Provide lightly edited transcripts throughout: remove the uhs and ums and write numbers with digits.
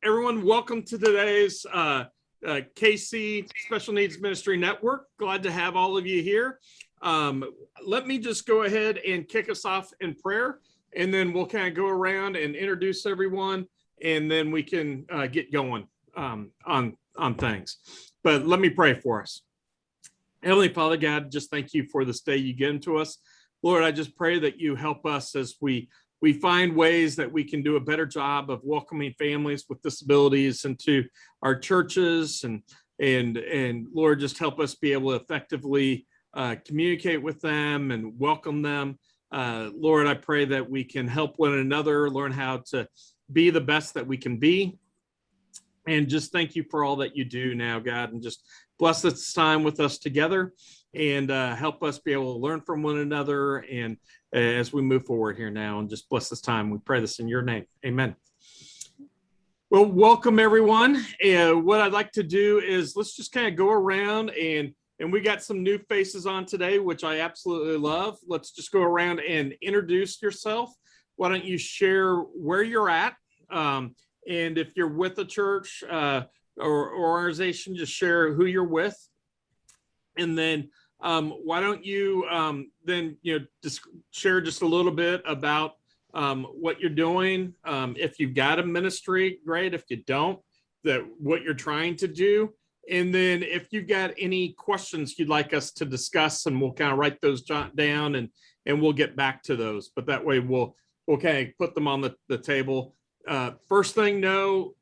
Everyone, welcome to today's KC Special Needs Ministry Network. Glad to have all of you here. Let me just go ahead and kick us off in prayer, and then we'll kind of go around and introduce everyone, and then we can get going on things. But let me pray for us. Heavenly Father God, just thank you for this day you give to us. Lord, I just pray that you help us as we find ways that we can do a better job of welcoming families with disabilities into our churches, and Lord, just help us be able to effectively communicate with them and welcome them. Lord, I pray that we can help one another learn how to be the best that we can be. And just thank you for all that you do now, God, and just bless this time with us together, and help us be able to learn from one another, and as we move forward here now, and just bless this time. We pray this in your name. Amen. Well, welcome everyone. What I'd like to do is let's just kind of go around, and we got some new faces on today, which I absolutely love. Let's just go around and introduce yourself. Why don't you share where you're at? And if you're with a church or organization, just share who you're with. And then why don't you then just share just a little bit about what you're doing. If you've got a ministry, great. If you don't, what you're trying to do. And then if you've got any questions you'd like us to discuss, and we'll kind of write those down, and we'll get back to those. But that way we'll kind of put them on the table. First thing, no,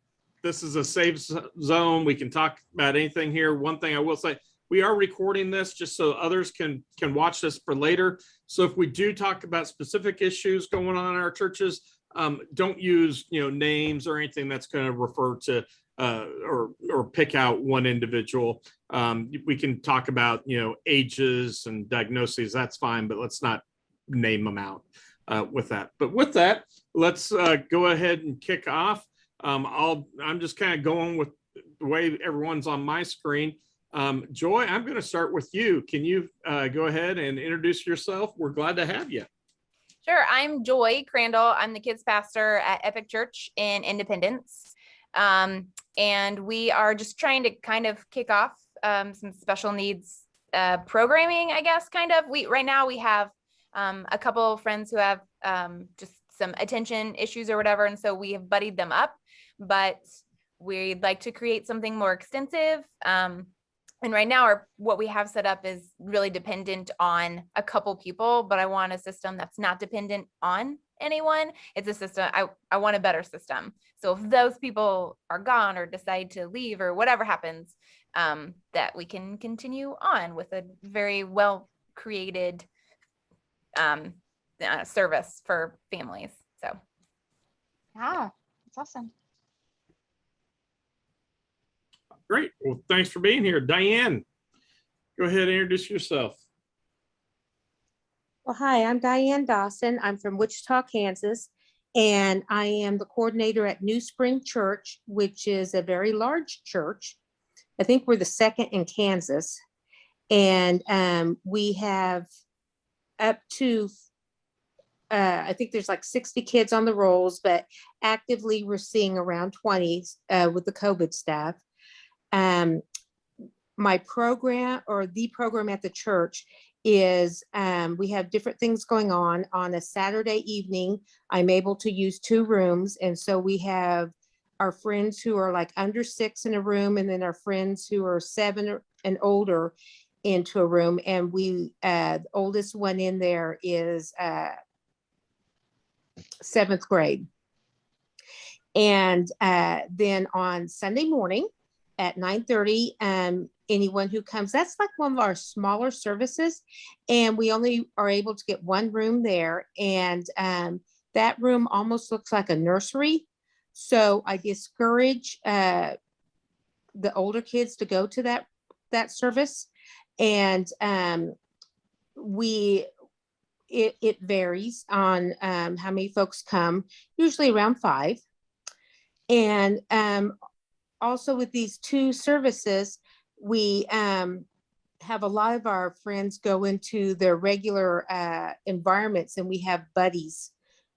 this is a safe zone. We can talk about anything here. One thing I will say, we are recording this just so others can watch this for later. So if we do talk about specific issues going on in our churches, don't use names or anything that's going to refer to or pick out one individual. We can talk about ages and diagnoses. That's fine, but let's not name them out with that. But with that, let's go ahead and kick off. I'm just kind of going with the way everyone's on my screen. Joy, I'm going to start with you. Can you go ahead and introduce yourself? We're glad to have you. Sure. I'm Joy Crandall. I'm the kids pastor at Epic Church in Independence. And we are just trying to kind of kick off some special needs programming, I guess, kind of. Right now we have a couple of friends who have just some attention issues or whatever. And so we have buddied them up, but we'd like to create something more extensive. And right now what we have set up is really dependent on a couple people, but I want a system that's not dependent on anyone. It's a system, I want a better system. So if those people are gone or decide to leave or whatever happens, that we can continue on with a very well created service for families. So yeah, that's awesome. Great. Well, thanks for being here. Diane, go ahead and introduce yourself. Well, hi, I'm Diane Dawson. I'm from Wichita, Kansas, and I am the coordinator at New Spring Church, which is a very large church. I think we're the second in Kansas. And we have up to, I think there's like 60 kids on the rolls, but actively we're seeing around 20 with the COVID staff. My program, or the program at the church, is we have different things going on. On a Saturday evening, I'm able to use 2 rooms, and so we have our friends who are like under 6 in a room, and then our friends who are 7 and older into a room. And we the oldest one in there is 7th grade. And then on Sunday morning at 9:30, anyone who comes, that's like one of our smaller services, and we only are able to get 1 room there, and that room almost looks like a nursery. So I discourage the older kids to go to that service. And it varies on how many folks come, usually around 5. And also with these 2 services, we have a lot of our friends go into their regular environments, and we have buddies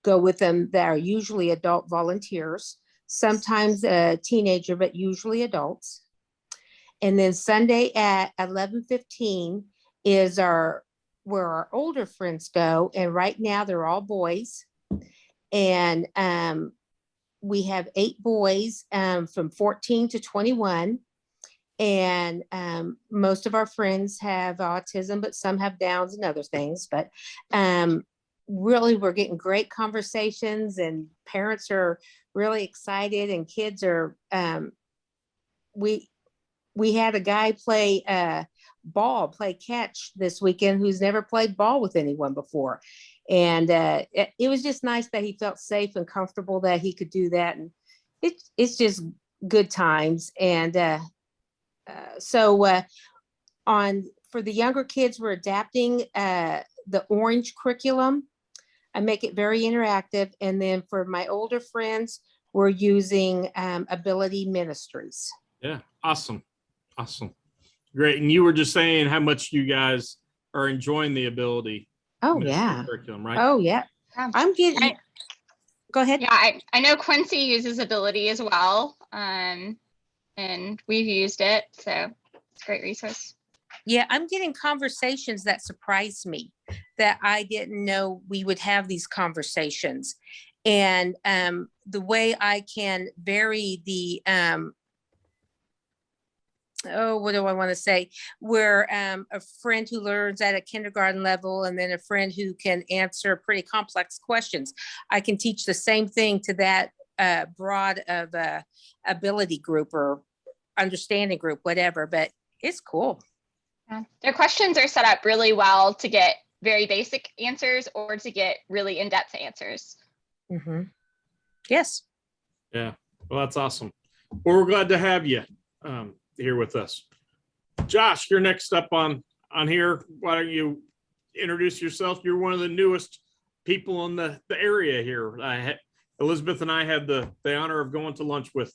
go with them that are usually adult volunteers. sometimes a teenager, but usually adults. And then Sunday at 11:15 is where our older friends go. And right now they're all boys. And we have 8 boys from 14 to 21. And most of our friends have autism, but some have Downs and other things. But really, we're getting great conversations, and parents are really excited, and kids are. We had a guy play catch this weekend who's never played ball with anyone before, and it was just nice that he felt safe and comfortable that he could do that, and it's just good times. And for the younger kids, we're adapting the orange curriculum. I make it very interactive. And then for my older friends, we're using Ability Ministries. Yeah, awesome. Great. And you were just saying how much you guys are enjoying the Ability yeah curriculum, right? Oh yeah. Yeah. I'm getting Go ahead. Yeah, I know Quincy uses Ability as well. And we've used it, so it's a great resource. Yeah, I'm getting conversations that surprise me, that I didn't know we would have these conversations. And the way I can vary the what do I want to say? We're a friend who learns at a kindergarten level, and then a friend who can answer pretty complex questions. I can teach the same thing to that broad of ability group or understanding group, whatever, but it's cool. Yeah. Their questions are set up really well to get very basic answers or to get really in-depth answers. Mm-hmm. Yes. Yeah. Well, that's awesome. Well, we're glad to have you here with us. Josh, you're next up on here. Why don't you introduce yourself? You're one of the newest people in the area here. Elizabeth and I had the honor of going to lunch with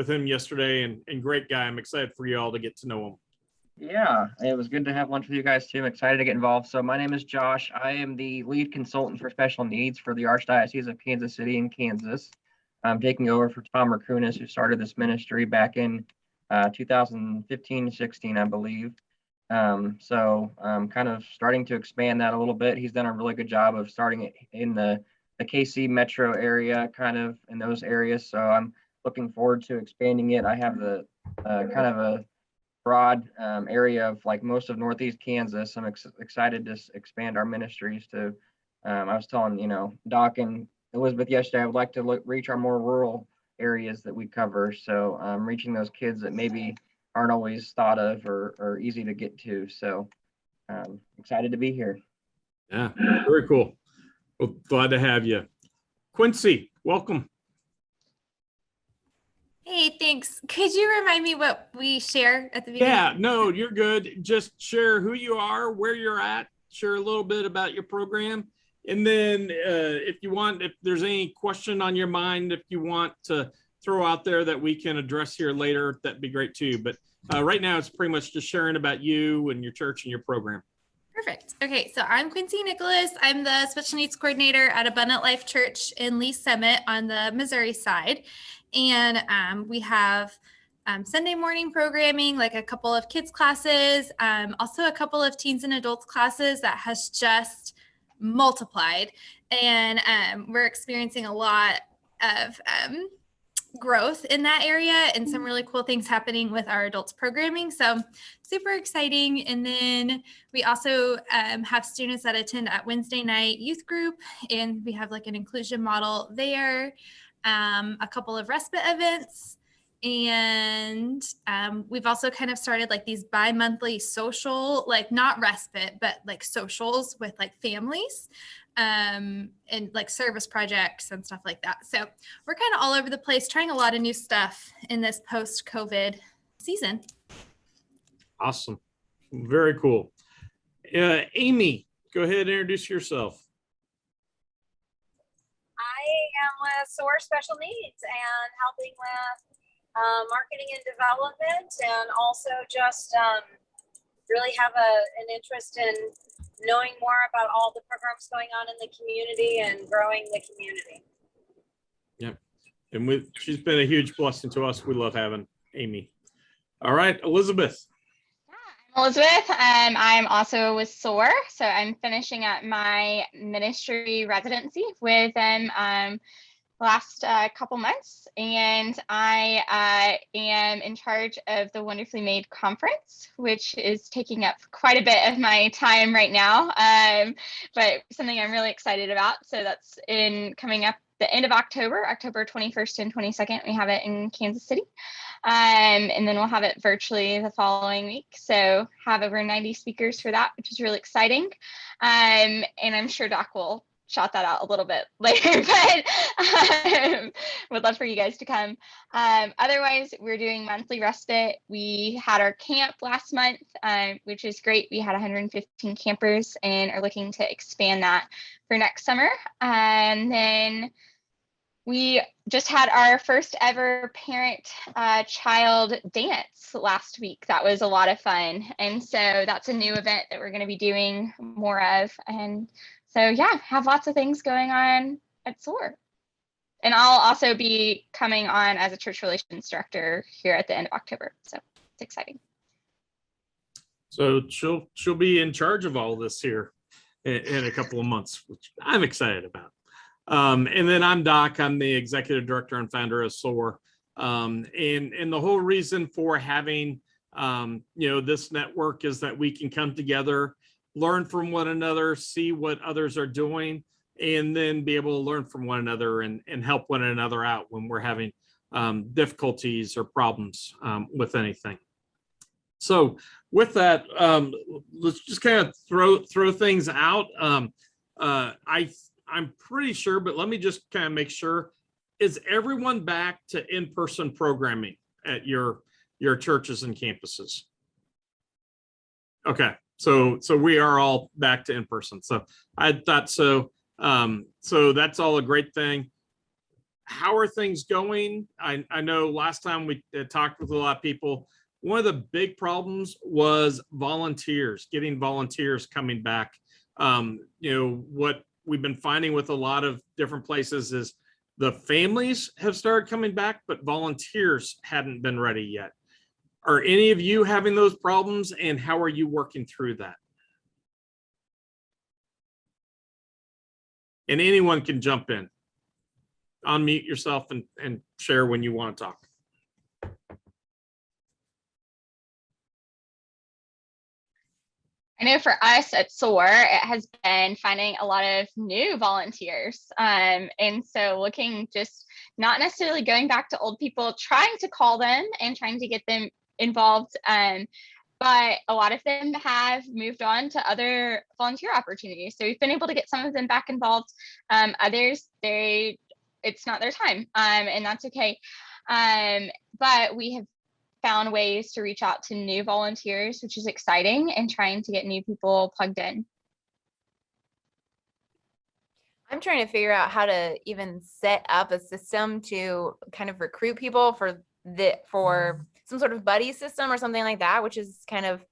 him yesterday, and great guy. I'm excited for you all to get to know him. Yeah, it was good to have lunch with you guys too. I'm excited to get involved. So my name is Josh. I am the lead consultant for special needs for the Archdiocese of Kansas City in Kansas. I'm taking over for Tom Rakunis, who started this ministry back in 2015-16, I believe. So I'm kind of starting to expand that a little bit. He's done a really good job of starting it in the KC metro area, kind of in those areas. So I'm looking forward to expanding it. I have the kind of a broad area of like most of Northeast Kansas. I'm excited to expand our ministries to, I was telling, Doc and Elizabeth yesterday, I would like to reach our more rural areas that we cover. So reaching those kids that maybe aren't always thought of or easy to get to. So excited to be here. Yeah, very cool. Well, glad to have you. Quincy, welcome. Hey, thanks. Could you remind me what we share at the beginning? Yeah, no, you're good. Just share who you are, where you're at, share a little bit about your program. And then if you want, if there's any question on your mind, if you want to throw out there that we can address here later, that'd be great too. But right now it's pretty much just sharing about you and your church and your program. Perfect. Okay, so I'm Quincy Nicholas. I'm the special needs coordinator at Abundant Life Church in Lee Summit on the Missouri side. And we have Sunday morning programming, like a couple of kids classes, also a couple of teens and adults classes that has just multiplied. And we're experiencing a lot of growth in that area and some really cool things happening with our adults programming. So super exciting. And then we also have students that attend at Wednesday night youth group, and we have like an inclusion model there, a couple of respite events. And we've also kind of started like these bi-monthly social, like not respite, but like socials with like families and like service projects and stuff like that. So we're kind of all over the place, trying a lot of new stuff in this post-COVID season. Awesome. Very cool. Amy, go ahead and introduce yourself. I am with SOAR Special Needs and helping with marketing and development, and also just really have an interest in knowing more about all the programs going on in the community and growing the community. Yep. And she's been a huge blessing to us. We love having Amy. All right, Elizabeth. I'm Elizabeth. I'm also with SOAR. So I'm finishing up my ministry residency with them last couple months. And I am in charge of the Wonderfully Made conference, which is taking up quite a bit of my time right now, but something I'm really excited about. So that's coming up the end of October 21st and 22nd. We have it in Kansas City. And then we'll have it virtually the following week. So have over 90 speakers for that, which is really exciting. And I'm sure Doc will shout that out a little bit later, but would love for you guys to come. Otherwise, we're doing monthly respite. We had our camp last month, which is great. We had 115 campers and are looking to expand that for next summer. And then we just had our first ever parent-child dance last week. That was a lot of fun. And so that's a new event that we're going to be doing more of. And so, yeah, have lots of things going on at SOAR. And I'll also be coming on as a church relations director here at the end of October. So it's exciting. So she'll be in charge of all this here in a couple of months, which I'm excited about. And then I'm Doc. I'm the executive director and founder of SOAR. And the whole reason for having this network is that we can come together, learn from one another, see what others are doing, and then be able to learn from one another and help one another out when we're having difficulties or problems with anything. So with that, let's just kind of throw things out. I'm pretty sure, but let me just kind of make sure. Is everyone back to in-person programming at your churches and campuses? Okay, so we are all back to in-person. So I thought so. So that's all a great thing. How are things going? I know last time we talked with a lot of people, one of the big problems was volunteers, getting volunteers coming back. What we've been finding with a lot of different places is the families have started coming back, but volunteers hadn't been ready yet. Are any of you having those problems, and how are you working through that? And anyone can jump in. Unmute yourself and share when you want to talk. I know for us at SOAR, it has been finding a lot of new volunteers. And so looking, just not necessarily going back to old people, trying to call them and trying to get them involved. But a lot of them have moved on to other volunteer opportunities. So we've been able to get some of them back involved. Others, it's not their time, and that's okay. But we have found ways to reach out to new volunteers, which is exciting, and trying to get new people plugged in. I'm trying to figure out how to even set up a system to kind of recruit people for some sort of buddy system or something like that, which is kind of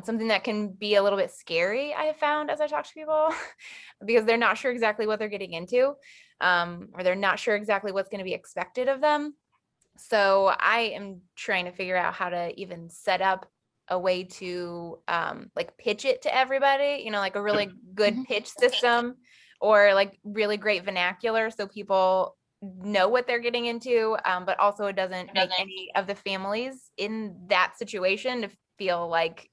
something that can be a little bit scary, I have found, as I talk to people, because they're not sure exactly what they're getting into, or they're not sure exactly what's going to be expected of them. So I am trying to figure out how to even set up a way to like pitch it to everybody, like a really good pitch system, or like really great vernacular so people know what they're getting into, but also it doesn't make any of the families in that situation to feel like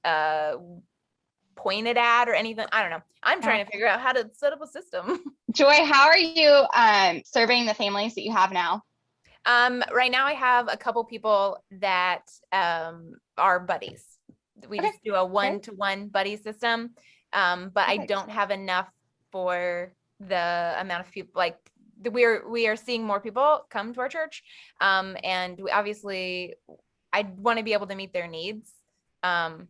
pointed at or anything. I don't know. I'm trying to figure out how to set up a system. Joy, how are you serving the families that you have now? Right now I have a couple people that are buddies. We just do a one-to-one buddy system, but I don't have enough for the amount of people. Like we are seeing more people come to our church, and obviously I want to be able to meet their needs, and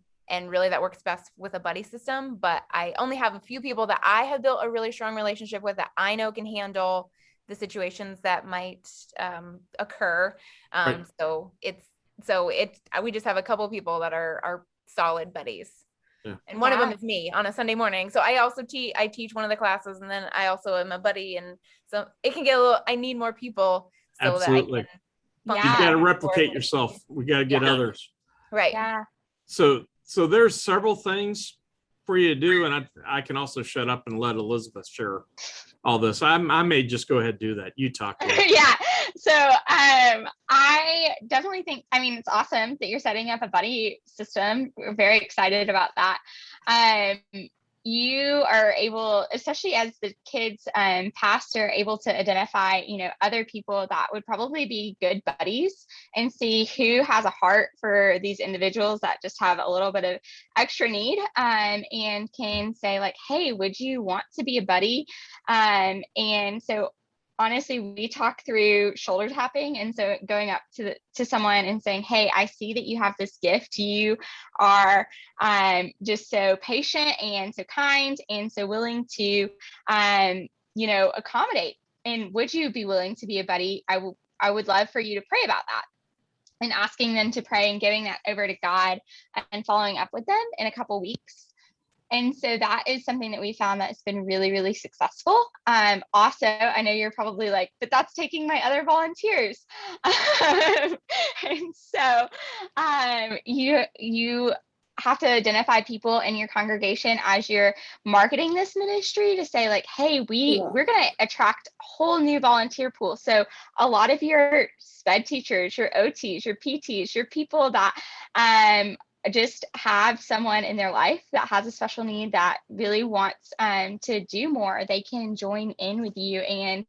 really that works best with a buddy system. But I only have a few people that I have built a really strong relationship with that I know can handle the situations that might occur. Right. We just have a couple people that are solid buddies. Yeah. And one of them is me on a Sunday morning. So I also teach one of the classes, and then I also am a buddy. And so it can get I need more people so Absolutely. that I can You Yeah. got to function replicate forward. yourself. We got to get Yeah. others. Right. Yeah. So there's several things for you to do, and I can also shut up and let Elizabeth share all this. I may just go ahead and do that. You talk. Yeah. So I definitely think, I mean, it's awesome that you're setting up a buddy system. We're very excited about that. You are able, especially as the kids pastor, able to identify, other people that would probably be good buddies and see who has a heart for these individuals that just have a little bit of extra need, and can say like, hey, would you want to be a buddy? And so honestly, we talk through shoulder tapping. And so going up to someone and saying, hey, I see that you have this gift. You are just so patient and so kind and so willing to, accommodate. And would you be willing to be a buddy? I would love for you to pray about that. And asking them to pray and giving that over to God and following up with them in a couple weeks. And so that is something that we found that's been really, really successful. Also, I know you're probably like, but that's taking my other volunteers. And so you have to identify people in your congregation as you're marketing this ministry to say like, hey, we're going to attract a whole new volunteer pool. So a lot of your SPED teachers, your OTs, your PTs, your people that just have someone in their life that has a special need that really wants to do more, they can join in with you. And,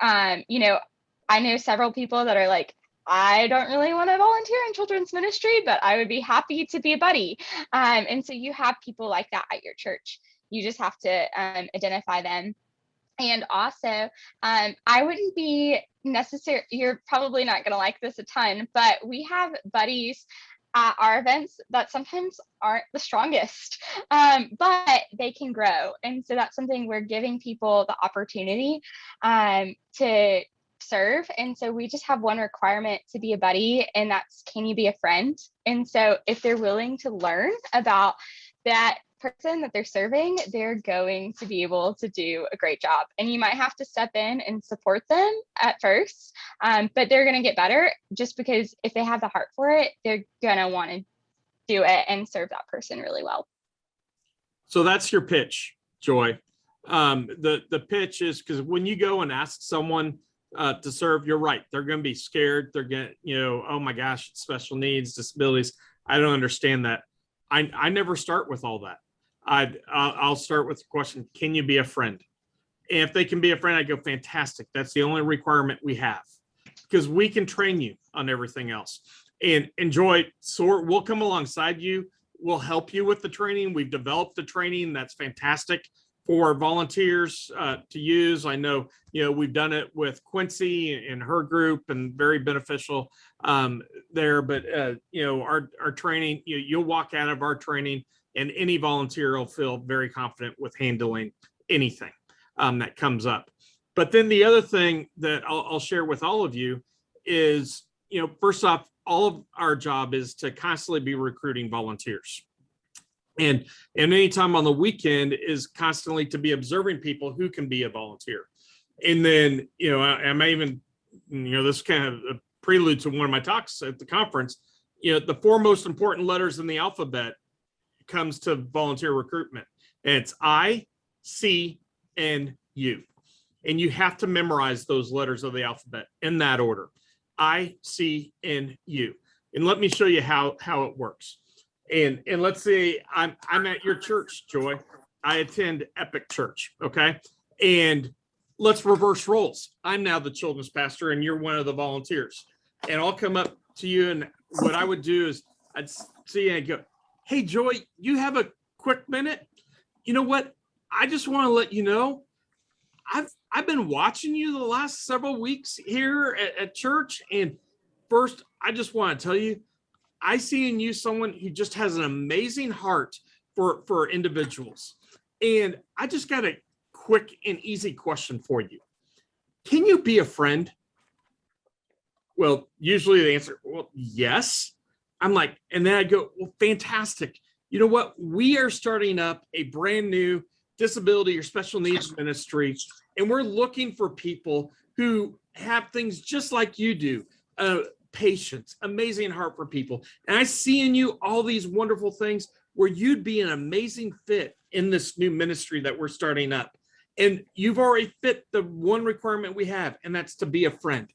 I know several people that are like, I don't really want to volunteer in children's ministry, but I would be happy to be a buddy. And so you have people like that at your church. You just have to identify them. And also, I wouldn't be necessary. You're probably not going to like this a ton, but we have buddies at our events that sometimes aren't the strongest, but they can grow. And so that's something we're giving people the opportunity to serve. And so we just have one requirement to be a buddy, and that's, can you be a friend? And so if they're willing to learn about that person that they're serving, they're going to be able to do a great job. And you might have to step in and support them at first, but they're going to get better just because if they have the heart for it, they're going to want to do it and serve that person really well. So that's your pitch, Joy. The pitch is, because when you go and ask someone to serve, you're right. They're going to be scared. They're going to, oh my gosh, special needs, disabilities. I don't understand that. I never start with all that. I'll start with the question, can you be a friend? And if they can be a friend, I go, fantastic. That's the only requirement we have, because we can train you on everything else. And Joy, SOAR, we'll come alongside you. We'll help you with the training. We've developed the training that's fantastic for volunteers to use. I know, we've done it with Quincy and her group, and very beneficial there. But, our training, you'll walk out of our training and any volunteer will feel very confident with handling anything that comes up. But then the other thing that I'll share with all of you is, first off, all of our job is to constantly be recruiting volunteers. And anytime on the weekend is constantly to be observing people who can be a volunteer. And then, I may even, this is kind of a prelude to one of my talks at the conference, the 4 most important letters in the alphabet comes to volunteer recruitment. And it's I, C, and U. And you have to memorize those letters of the alphabet in that order. I, C, and U. And let me show you how it works. And let's say I'm at your church, Joy. I attend Epic Church, okay? And let's reverse roles. I'm now the children's pastor and you're one of the volunteers. And I'll come up to you, and what I would do is I'd see you and go, hey, Joy, you have a quick minute? You know what? I just want to let you know, I've been watching you the last several weeks here at church. And first, I just want to tell you, I see in you someone who just has an amazing heart for individuals. And I just got a quick and easy question for you. Can you be a friend? Well, usually the answer, well, yes. I'm like, and then I go, well, fantastic. You know what? We are starting up a brand new disability or special needs ministry, and we're looking for people who have things just like you do, patience, amazing heart for people. And I see in you all these wonderful things where you'd be an amazing fit in this new ministry that we're starting up. And you've already fit the one requirement we have, and that's to be a friend.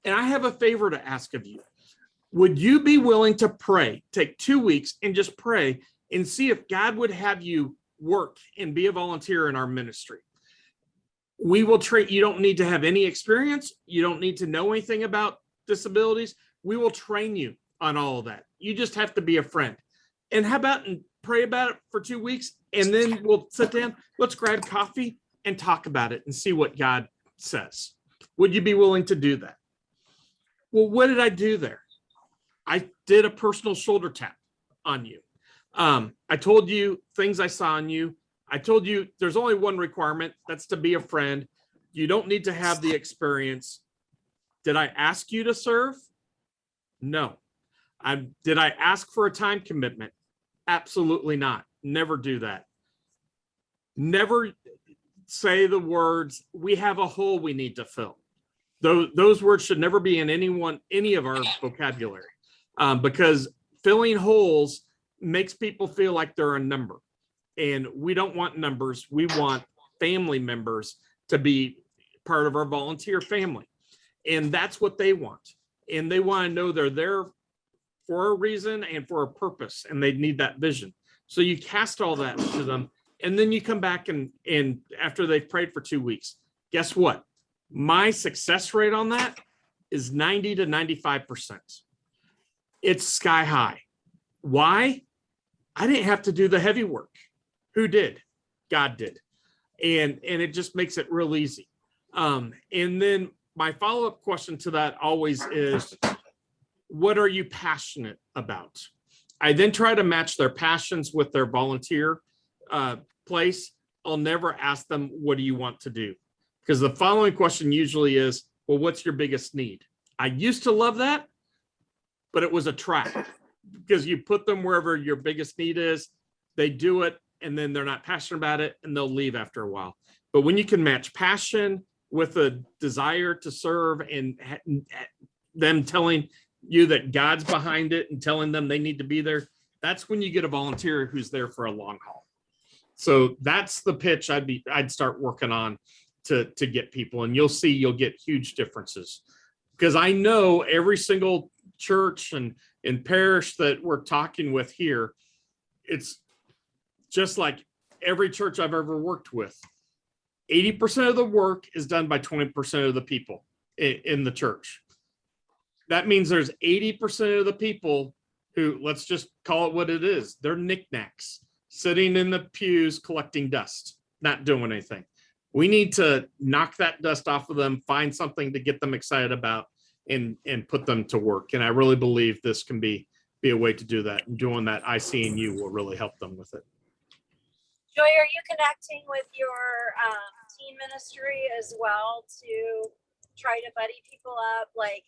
And I have a favor to ask of you. Would you be willing to pray, take 2 weeks and just pray and see if God would have you work and be a volunteer in our ministry? We will train. You don't need to have any experience. You don't need to know anything about disabilities. We will train you on all of that. You just have to be a friend. And how about and pray about it for 2 weeks, and then we'll sit down. Let's grab coffee and talk about it and see what God says. Would you be willing to do that? Well, what did I do there? I did a personal shoulder tap on you. I told you things I saw in you. I told you there's only one requirement. That's to be a friend. You don't need to have the experience. Did I ask you to serve? No. Did I ask for a time commitment? Absolutely not. Never do that. Never say the words, we have a hole we need to fill. Those words should never be in any of our vocabulary, because filling holes makes people feel like they're a number. And we don't want numbers. We want family members to be part of our volunteer family. And that's what they want. And they want to know they're there for a reason and for a purpose, and they need that vision. So you cast all that to them, and then you come back and after they've prayed for 2 weeks, guess what? My success rate on that is 90 to 95%. It's sky high. Why? I didn't have to do the heavy work. Who did? God did. And it just makes it real easy. And then my follow-up question to that always is, what are you passionate about? I then try to match their passions with their volunteer place. I'll never ask them, what do you want to do? Because the following question usually is, well, what's your biggest need? I used to love that, but it was a trap, because you put them wherever your biggest need is, they do it, and then they're not passionate about it, and they'll leave after a while. But when you can match passion with a desire to serve, and them telling you that God's behind it and telling them they need to be there, that's when you get a volunteer who's there for a long haul. So that's the pitch I'd start working on to get people, and you'll see you'll get huge differences. Because I know every single church and parish that we're talking with here, it's just like every church I've ever worked with. 80% of the work is done by 20% of the people in the church. That means there's 80% of the people who, let's just call it what it is, they're knickknacks, sitting in the pews collecting dust, not doing anything. We need to knock that dust off of them, find something to get them excited about, and put them to work. And I really believe this can be a way to do that. And doing that, I see in you will really help them with it. Joy, are you connecting with your teen ministry as well to try to buddy people up? Like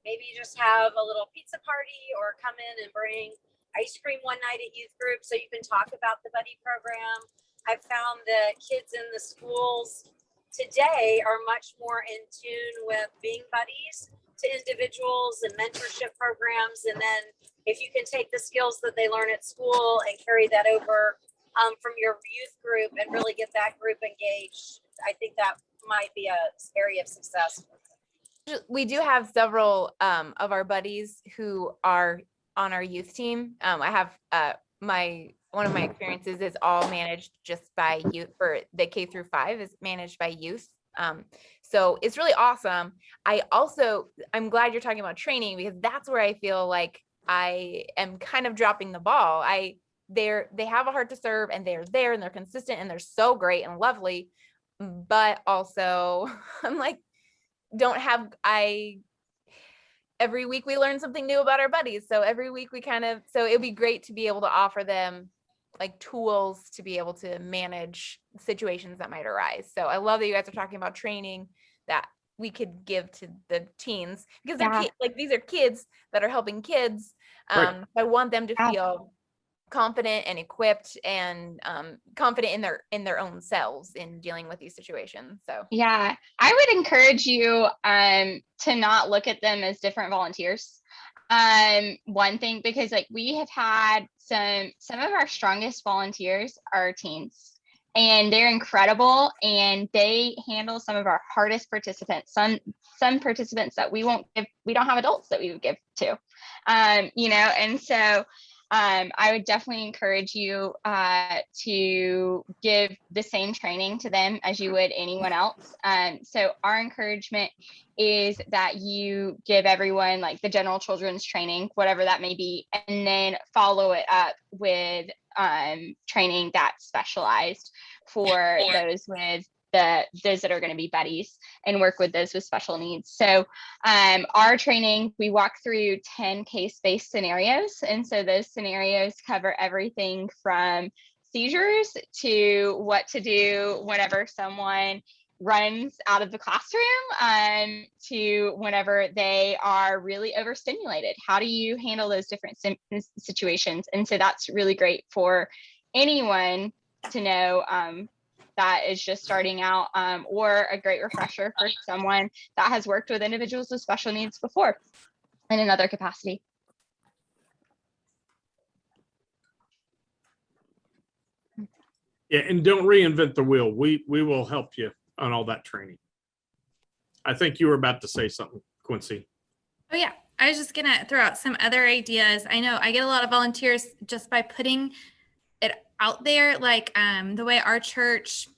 maybe just have a little pizza party, or come in and bring ice cream one night at youth group so you can talk about the buddy program. I've found that kids in the schools today are much more in tune with being buddies to individuals and mentorship programs. And then if you can take the skills that they learn at school and carry that over from your youth group and really get that group engaged, I think that might be an area of success. We do have several of our buddies who are on our youth team. I have one of my experiences is all managed just by youth, for the K through 5 is managed by youth. So it's really awesome. I'm glad you're talking about training, because that's where I feel like I am kind of dropping the ball. They have a heart to serve, and they're there, and they're consistent, and they're so great and lovely. But also I'm like, every week we learn something new about our buddies. So every week so it'd be great to be able to offer them like tools to be able to manage situations that might arise. So I love that you guys are talking about training that we could give to the teens, because they're these are kids that are helping kids. Right. I want them to feel confident and equipped and confident in their own selves in dealing with these situations. So Yeah, I would encourage you to not look at them as different volunteers. One thing, because like we have had some of our strongest volunteers are teens, and they're incredible, and they handle some of our hardest participants, some participants that we don't have adults that we would give to, and so I would definitely encourage you to give the same training to them as you would anyone else. So our encouragement is that you give everyone like the general children's training, whatever that may be, and then follow it up with training that's specialized for those that are going to be buddies and work with those with special needs. So our training, we walk through 10 case-based scenarios. And so those scenarios cover everything from seizures to what to do whenever someone runs out of the classroom, to whenever they are really overstimulated. How do you handle those different situations? And so that's really great for anyone to know that is just starting out, or a great refresher for someone that has worked with individuals with special needs before in another capacity. Yeah, and don't reinvent the wheel. We will help you on all that training. I think you were about to say something, Quincy. Oh yeah, I was just gonna throw out some other ideas. I know I get a lot of volunteers just by putting it out there, like the way our church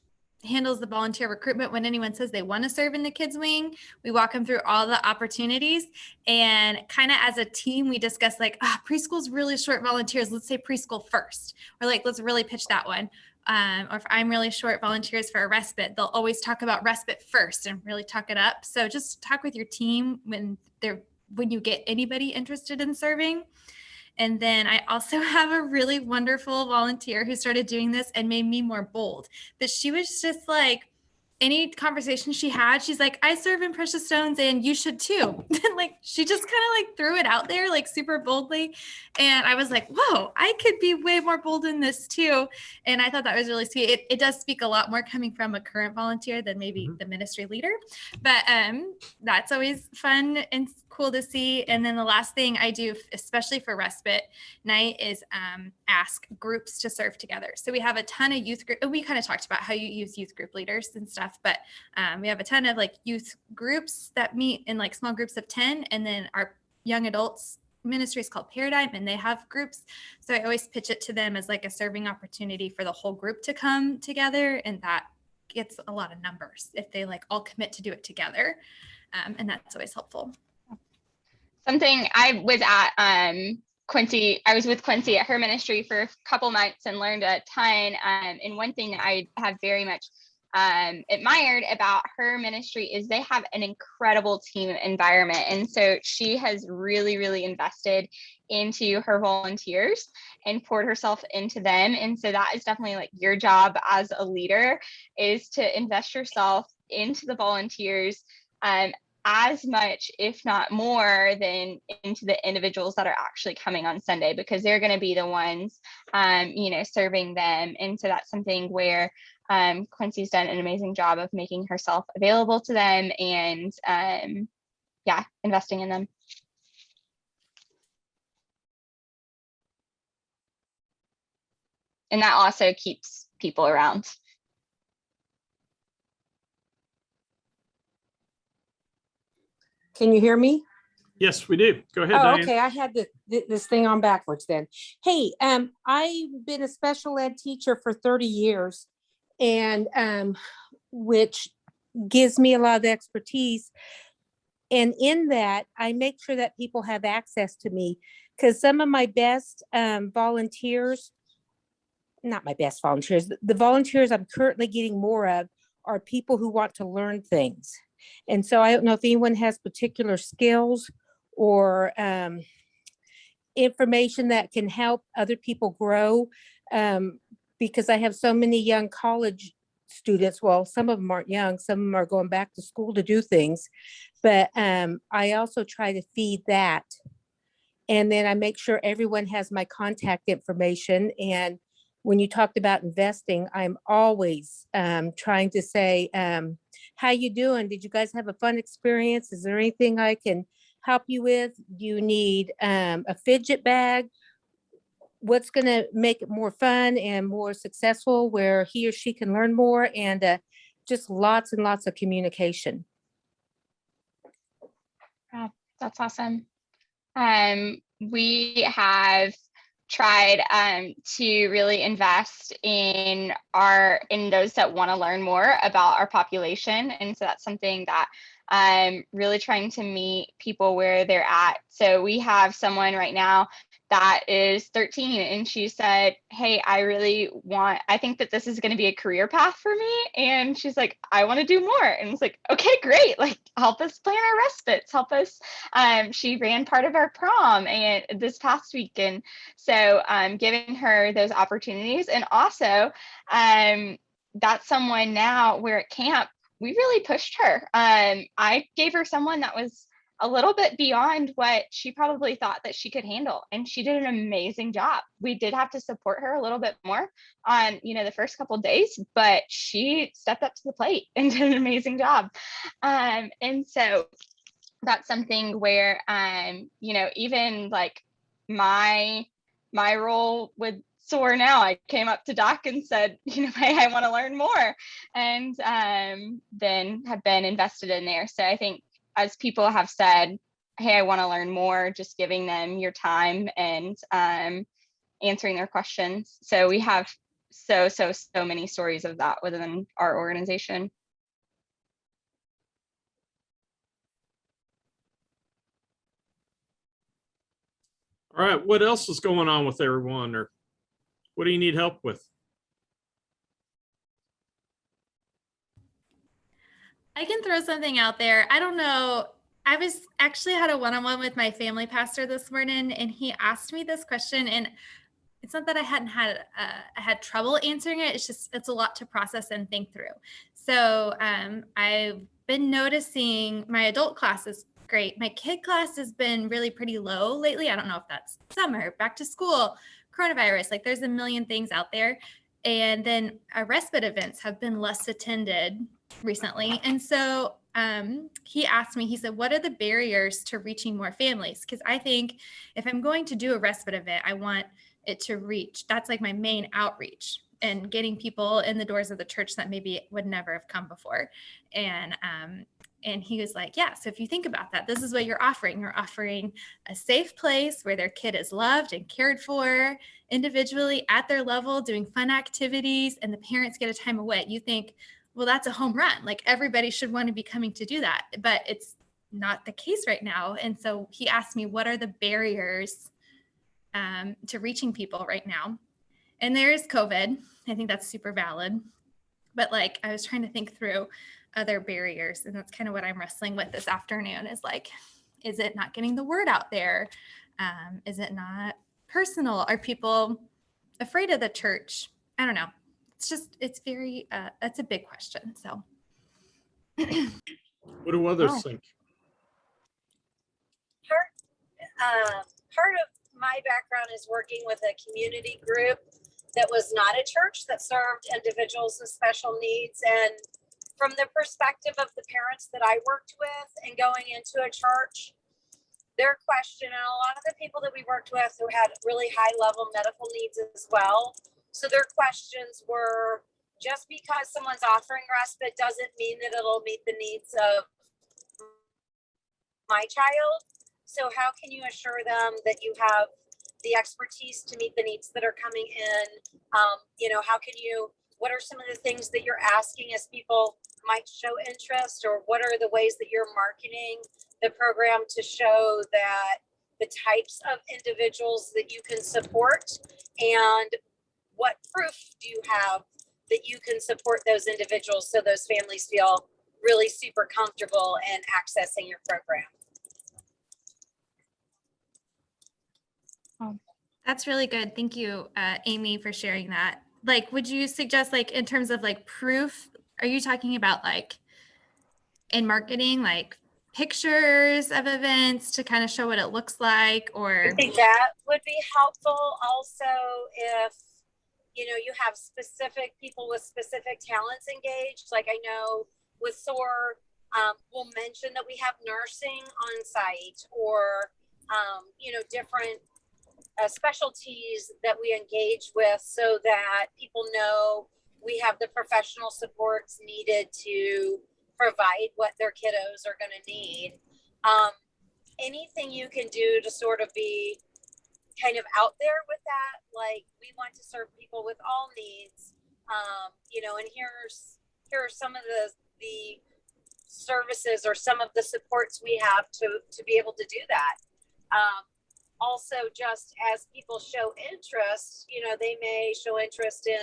handles the volunteer recruitment. When anyone says they want to serve in the kids wing, we walk them through all the opportunities, and kind of as a team we discuss like, preschool's really short volunteers, let's say preschool first, or like let's really pitch that one. Or if I'm really short volunteers for a respite, they'll always talk about respite first and really talk it up. So just talk with your team when you get anybody interested in serving. And then I also have a really wonderful volunteer who started doing this and made me more bold. But she was just like, any conversation she had, she's like, I serve in Precious Stones and you should too. Like she just kind of like threw it out there like super boldly. And I was like, whoa, I could be way more bold in this too. And I thought that was really sweet. It does speak a lot more coming from a current volunteer than maybe the ministry leader. But that's always fun and cool to see. And then the last thing I do, especially for respite night, is ask groups to serve together. So we have a ton of youth group. We kind of talked about how you use youth group leaders and stuff, but we have a ton of like youth groups that meet in like small groups of 10. And then our young adults ministry is called Paradigm, and they have groups. So I always pitch it to them as like a serving opportunity for the whole group to come together. And that gets a lot of numbers if they like all commit to do it together. And that's always helpful. Something I was at Quincy, I was with Quincy at her ministry for a couple months and learned a ton. And one thing that I have very much admired about her ministry is they have an incredible team environment. And so she has really, really invested into her volunteers and poured herself into them. And so that is definitely like your job as a leader, is to invest yourself into the volunteers as much, if not more, than into the individuals that are actually coming on Sunday, because they're going to be the ones, serving them. And so that's something where Quincy's done an amazing job of making herself available to them and, investing in them. And that also keeps people around. Can you hear me? Yes, we do. Go ahead, Oh, Diane. okay. I had this thing on backwards then. Hey, I've been a special ed teacher for 30 years, and which gives me a lot of expertise. And in that, I make sure that people have access to me, because some of my best volunteers, not my best volunteers, the volunteers I'm currently getting more of are people who want to learn things. And so I don't know if anyone has particular skills or information that can help other people grow, because I have so many young college students. Well, some of them aren't young, some of them are going back to school to do things, but I also try to feed that And then I make sure everyone has my contact information. And when you talked about investing, I'm always trying to say, how you doing? Did you guys have a fun experience? Is there anything I can help you with? Do you need a fidget bag? What's going to make it more fun and more successful where he or she can learn more, and just lots and lots of communication. Wow, that's awesome. We have tried to really invest in those that want to learn more about our population. And so that's something that I'm really trying to meet people where they're at. So we have someone right now that is 13, and she said, hey, I think that this is going to be a career path for me. And she's like, I want to do more. And it's like, okay, great. Like, help us plan our respites, help us. She ran part of our prom and this past week. And so giving her those opportunities. And also that's someone now where at camp, we really pushed her. I gave her someone that was a little bit beyond what she probably thought that she could handle. And she did an amazing job. We did have to support her a little bit more on, the first couple of days, but she stepped up to the plate and did an amazing job. And so that's something where, even like my role with SOAR now, I came up to Doc and said, hey, I want to learn more, and then have been invested in there. So I think as people have said, hey, I want to learn more, just giving them your time and answering their questions. So we have so many stories of that within our organization. All right, what else is going on with everyone, or what do you need help with? I can throw something out there. I don't know. I was actually had a one-on-one with my family pastor this morning, and he asked me this question, and it's not that I had trouble answering it. It's a lot to process and think through. So I've been noticing my adult class is great. My kid class has been really pretty low lately. I don't know if that's summer, back to school, coronavirus, like there's a million things out there. And then our respite events have been less attended recently. And so he asked me, he said, what are the barriers to reaching more families? Because I think if I'm going to do a respite event, I want it to reach. That's like my main outreach, and getting people in the doors of the church that maybe would never have come before. And he was like, yeah, so if you think about that, this is what you're offering. You're offering a safe place where their kid is loved and cared for individually at their level, doing fun activities, and the parents get a time away. You think, well, that's a home run. Like everybody should want to be coming to do that, but it's not the case right now. And so he asked me, what are the barriers to reaching people right now? And there is COVID. I think that's super valid. But like, I was trying to think through other barriers, and that's kind of what I'm wrestling with this afternoon, is like, is it not getting the word out there? Is it not personal? Are people afraid of the church? I don't know. It's very, that's a big question. So. What do others think? Part of my background is working with a community group that was not a church, that served individuals with special needs. And from the perspective of the parents that I worked with and going into a church, their question, and a lot of the people that we worked with who had really high level medical needs as well. So their questions were, just because someone's offering respite doesn't mean that it'll meet the needs of my child. So how can you assure them that you have the expertise to meet the needs that are coming in? What are some of the things that you're asking as people might show interest, or what are the ways that you're marketing the program to show that the types of individuals that you can support, and what proof do you have that you can support those individuals so those families feel really super comfortable in accessing your program? That's really good. Thank you, Amy, for sharing that. Like, would you suggest, like, in terms of like proof, are you talking about like in marketing, like pictures of events to kind of show what it looks like, or? I think that would be helpful. Also, if you have specific people with specific talents engaged, like I know with SOAR, we'll mention that we have nursing on site, or different specialties that we engage with, so that people know we have the professional supports needed to provide what their kiddos are going to need. Anything you can do to sort of be kind of out there with that, like we want to serve people with all needs, and here are some of the services or some of the supports we have to be able to do that. Also, just as people show interest, they may show interest in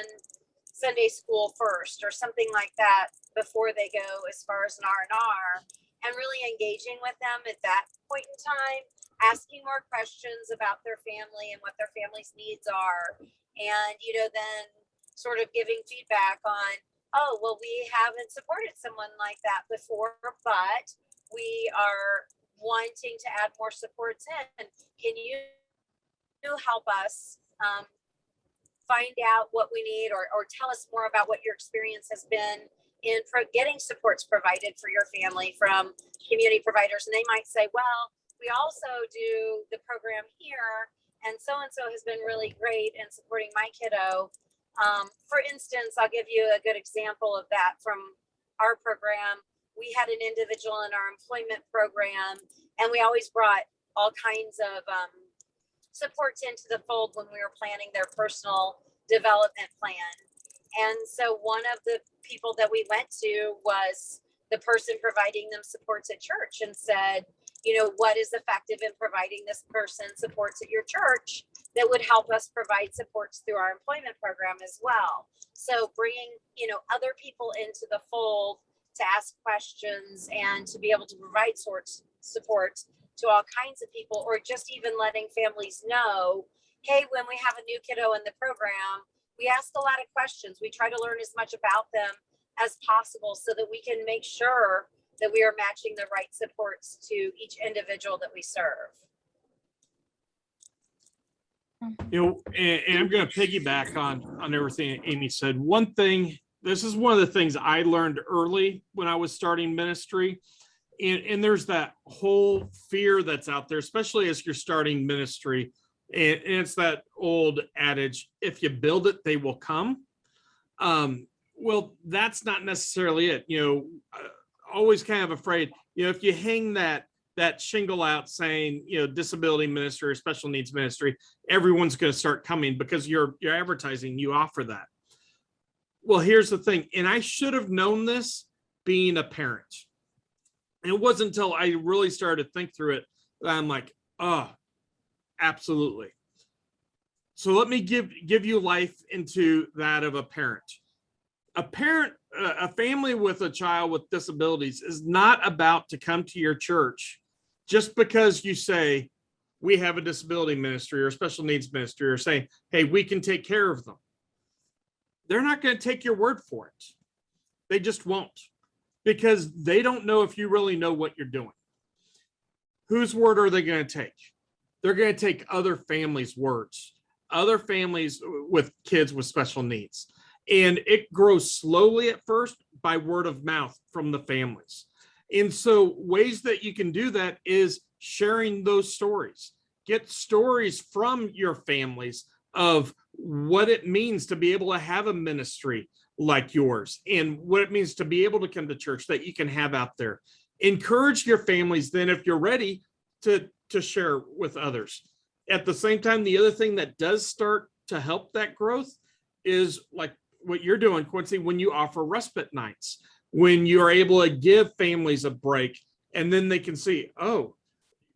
Sunday school first or something like that before they go as far as an R&R, and really engaging with them at that point in time, asking more questions about their family and what their family's needs are. And, then sort of giving feedback on, oh, well, we haven't supported someone like that before, but we are wanting to add more supports in. Can you help us find out what we need, or tell us more about what your experience has been in getting supports provided for your family from community providers? And they might say, well, we also do the program here, and so has been really great in supporting my kiddo. For instance, I'll give you a good example of that from our program. We had an individual in our employment program, and we always brought all kinds of supports into the fold when we were planning their personal development plan. And so one of the people that we went to was the person providing them supports at church, and said, what is effective in providing this person supports at your church that would help us provide supports through our employment program as well. So bringing, other people into the fold to ask questions and to be able to provide support to all kinds of people, or just even letting families know, hey, when we have a new kiddo in the program, we ask a lot of questions. We try to learn as much about them as possible so that we can make sure that we are matching the right supports to each individual that we serve. And I'm going to piggyback on everything Amy said. One thing, this is one of the things I learned early when I was starting ministry. And there's that whole fear that's out there, especially as you're starting ministry. And it's that old adage, if you build it, they will come. Well, that's not necessarily it. Always kind of afraid, if you hang that shingle out saying, disability ministry or special needs ministry, everyone's going to start coming because you're advertising, you offer that. Well, here's the thing. And I should have known this being a parent. And it wasn't until I really started to think through it that I'm like, oh, absolutely. So let me give you life into that of a parent. A family with a child with disabilities is not about to come to your church just because you say, we have a disability ministry or a special needs ministry, or saying, hey, we can take care of them. They're not going to take your word for it. They just won't, because they don't know if you really know what you're doing. Whose word are they going to take? They're going to take other families' words, other families with kids with special needs. And it grows slowly at first by word of mouth from the families. And so ways that you can do that is sharing those stories. Get stories from your families of what it means to be able to have a ministry like yours, and what it means to be able to come to church that you can have out there. Encourage your families then, if you're ready, to share with others. At the same time, the other thing that does start to help that growth is like what you're doing, Quincy, when you offer respite nights, when you're able to give families a break, and then they can see, oh,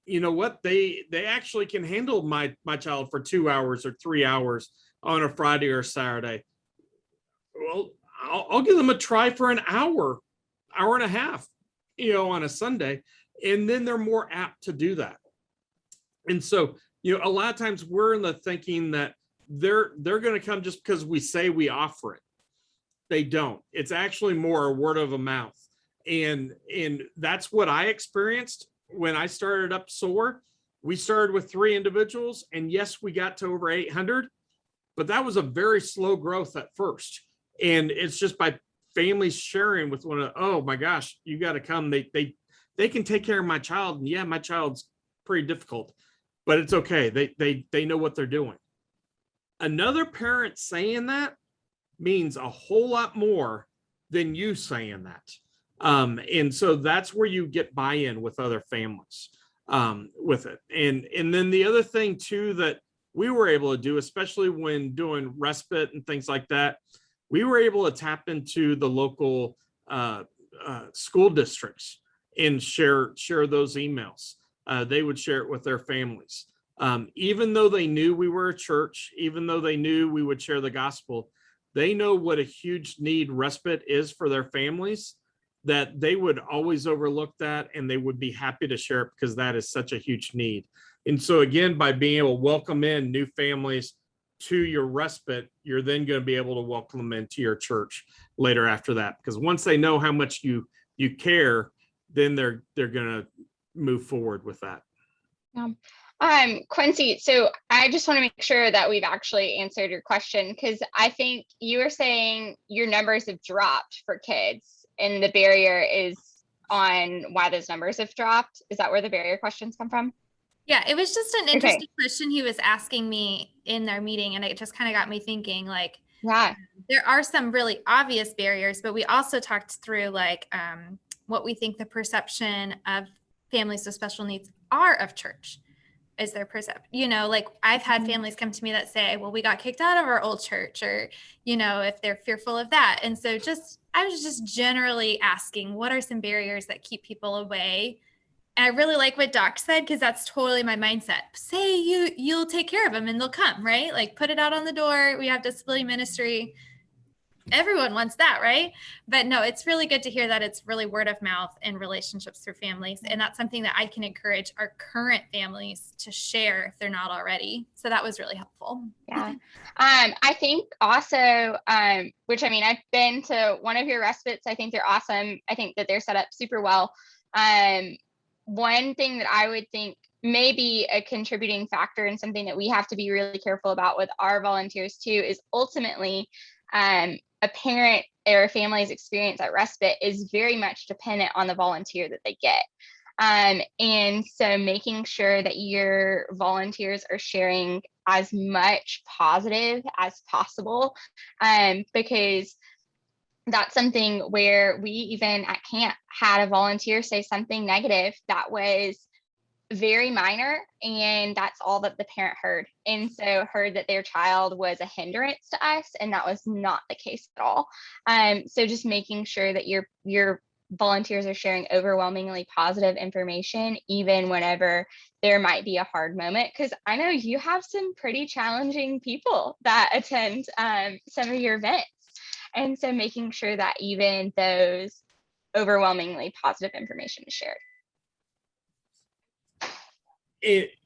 you know what, they actually can handle my child for 2 hours or 3 hours on a Friday or Saturday. Well, I'll give them a try for an hour and a half, on a Sunday, and then they're more apt to do that. And so, a lot of times we're in the thinking that they're going to come just because we say we offer it. They don't. It's actually more a word of a mouth. And that's what I experienced when I started up SOAR. We started with 3 individuals, and yes, we got to over 800, but that was a very slow growth at first. And it's just by families sharing with one another, oh my gosh, you got to come. They can take care of my child. And yeah, my child's pretty difficult, but it's okay. They know what they're doing. Another parent saying that means a whole lot more than you saying that. And so that's where you get buy-in with other families with it. And then the other thing too that we were able to do, especially when doing Respite and things like that, we were able to tap into the local school districts and share those emails. They would share it with their families. Even though they knew we were a church, even though they knew we would share the gospel, they know what a huge need Respite is for their families, that they would always overlook that, and they would be happy to share it because that is such a huge need. And so again, by being able to welcome in new families to your Respite, you're then going to be able to welcome them into your church later after that, because once they know how much you care, then they're going to move forward with that. Quincy, so I just want to make sure that we've actually answered your question, because I think you were saying your numbers have dropped for kids, and the barrier is on why those numbers have dropped. Is that where the barrier questions come from? Yeah, it was just an interesting question he was asking me in their meeting, and it just kind of got me thinking, like, yeah, there are some really obvious barriers, but we also talked through like what we think the perception of families with special needs are of church. Is their perception, like I've had families come to me that say, well, we got kicked out of our old church, or, if they're fearful of that. And so I was just generally asking, what are some barriers that keep people away? And I really like what Doc said, because that's totally my mindset. Say you'll take care of them and they'll come, right? Like put it out on the door. We have disability ministry. Everyone wants that, right? But no, it's really good to hear that it's really word of mouth and relationships through families. And that's something that I can encourage our current families to share if they're not already. So that was really helpful. Yeah. I think also, which I mean, I've been to one of your respites. I think they're awesome. I think that they're set up super well. One thing that I would think may be a contributing factor and something that we have to be really careful about with our volunteers too is ultimately a parent or a family's experience at Respite is very much dependent on the volunteer that they get. And so making sure that your volunteers are sharing as much positive as possible, because that's something where we even at camp had a volunteer say something negative that was very minor, and that's all that the parent heard, and so heard that their child was a hindrance to us, and that was not the case at all. So just making sure that your volunteers are sharing overwhelmingly positive information, even whenever there might be a hard moment, because I know you have some pretty challenging people that attend some of your events, and so making sure that even those overwhelmingly positive information is shared.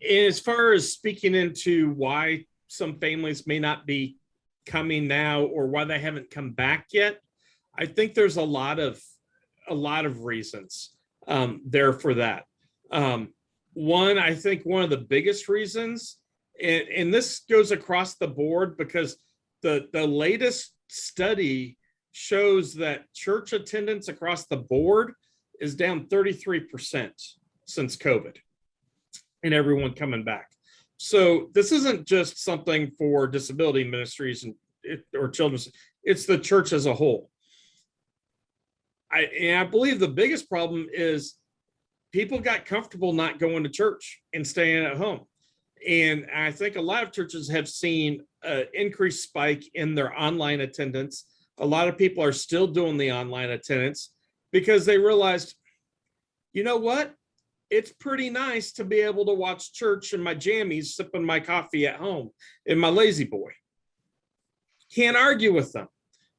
As far as speaking into why some families may not be coming now or why they haven't come back yet, I think there's a lot of reasons there for that. One, I think one of the biggest reasons, and this goes across the board, because the latest study shows that church attendance across the board is down 33% since COVID. And everyone coming back. So this isn't just something for disability ministries or children's, it's the church as a whole. I believe the biggest problem is people got comfortable not going to church and staying at home. And I think a lot of churches have seen an increased spike in their online attendance. A lot of people are still doing the online attendance because they realized, you know what? It's pretty nice to be able to watch church in my jammies, sipping my coffee at home in my lazy boy. Can't argue with them.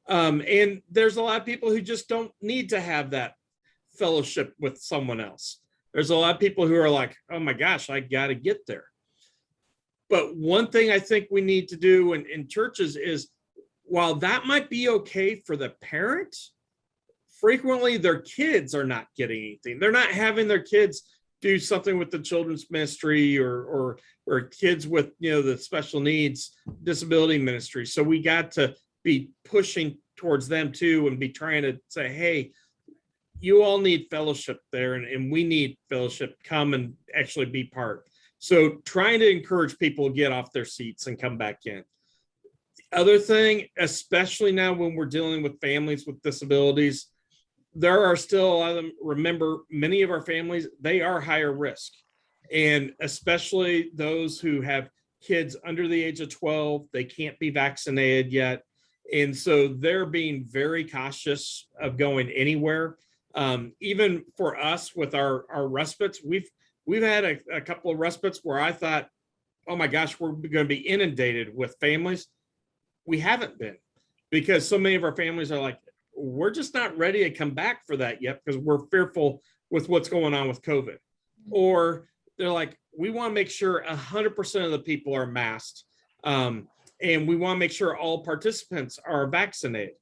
And there's a lot of people who just don't need to have that fellowship with someone else. There's a lot of people who are like, oh my gosh, I got to get there. But one thing I think we need to do in churches is, while that might be okay for the parent, frequently their kids are not getting anything. They're not having their kids do something with the children's ministry or kids with, the special needs disability ministry. So we got to be pushing towards them too, and be trying to say, hey, you all need fellowship there, and we need fellowship. Come and actually be part. So trying to encourage people to get off their seats and come back in. The other thing, especially now when we're dealing with families with disabilities, there are still a lot of them. Remember, many of our families, they are higher risk, and especially those who have kids under the age of 12, they can't be vaccinated yet. And so they're being very cautious of going anywhere. Even for us with our respites, we've had a couple of respites where I thought, oh my gosh, we're going to be inundated with families. We haven't been, because so many of our families are like, we're just not ready to come back for that yet because we're fearful with what's going on with COVID. Or they're like, we want to make sure 100% of the people are masked. And we want to make sure all participants are vaccinated.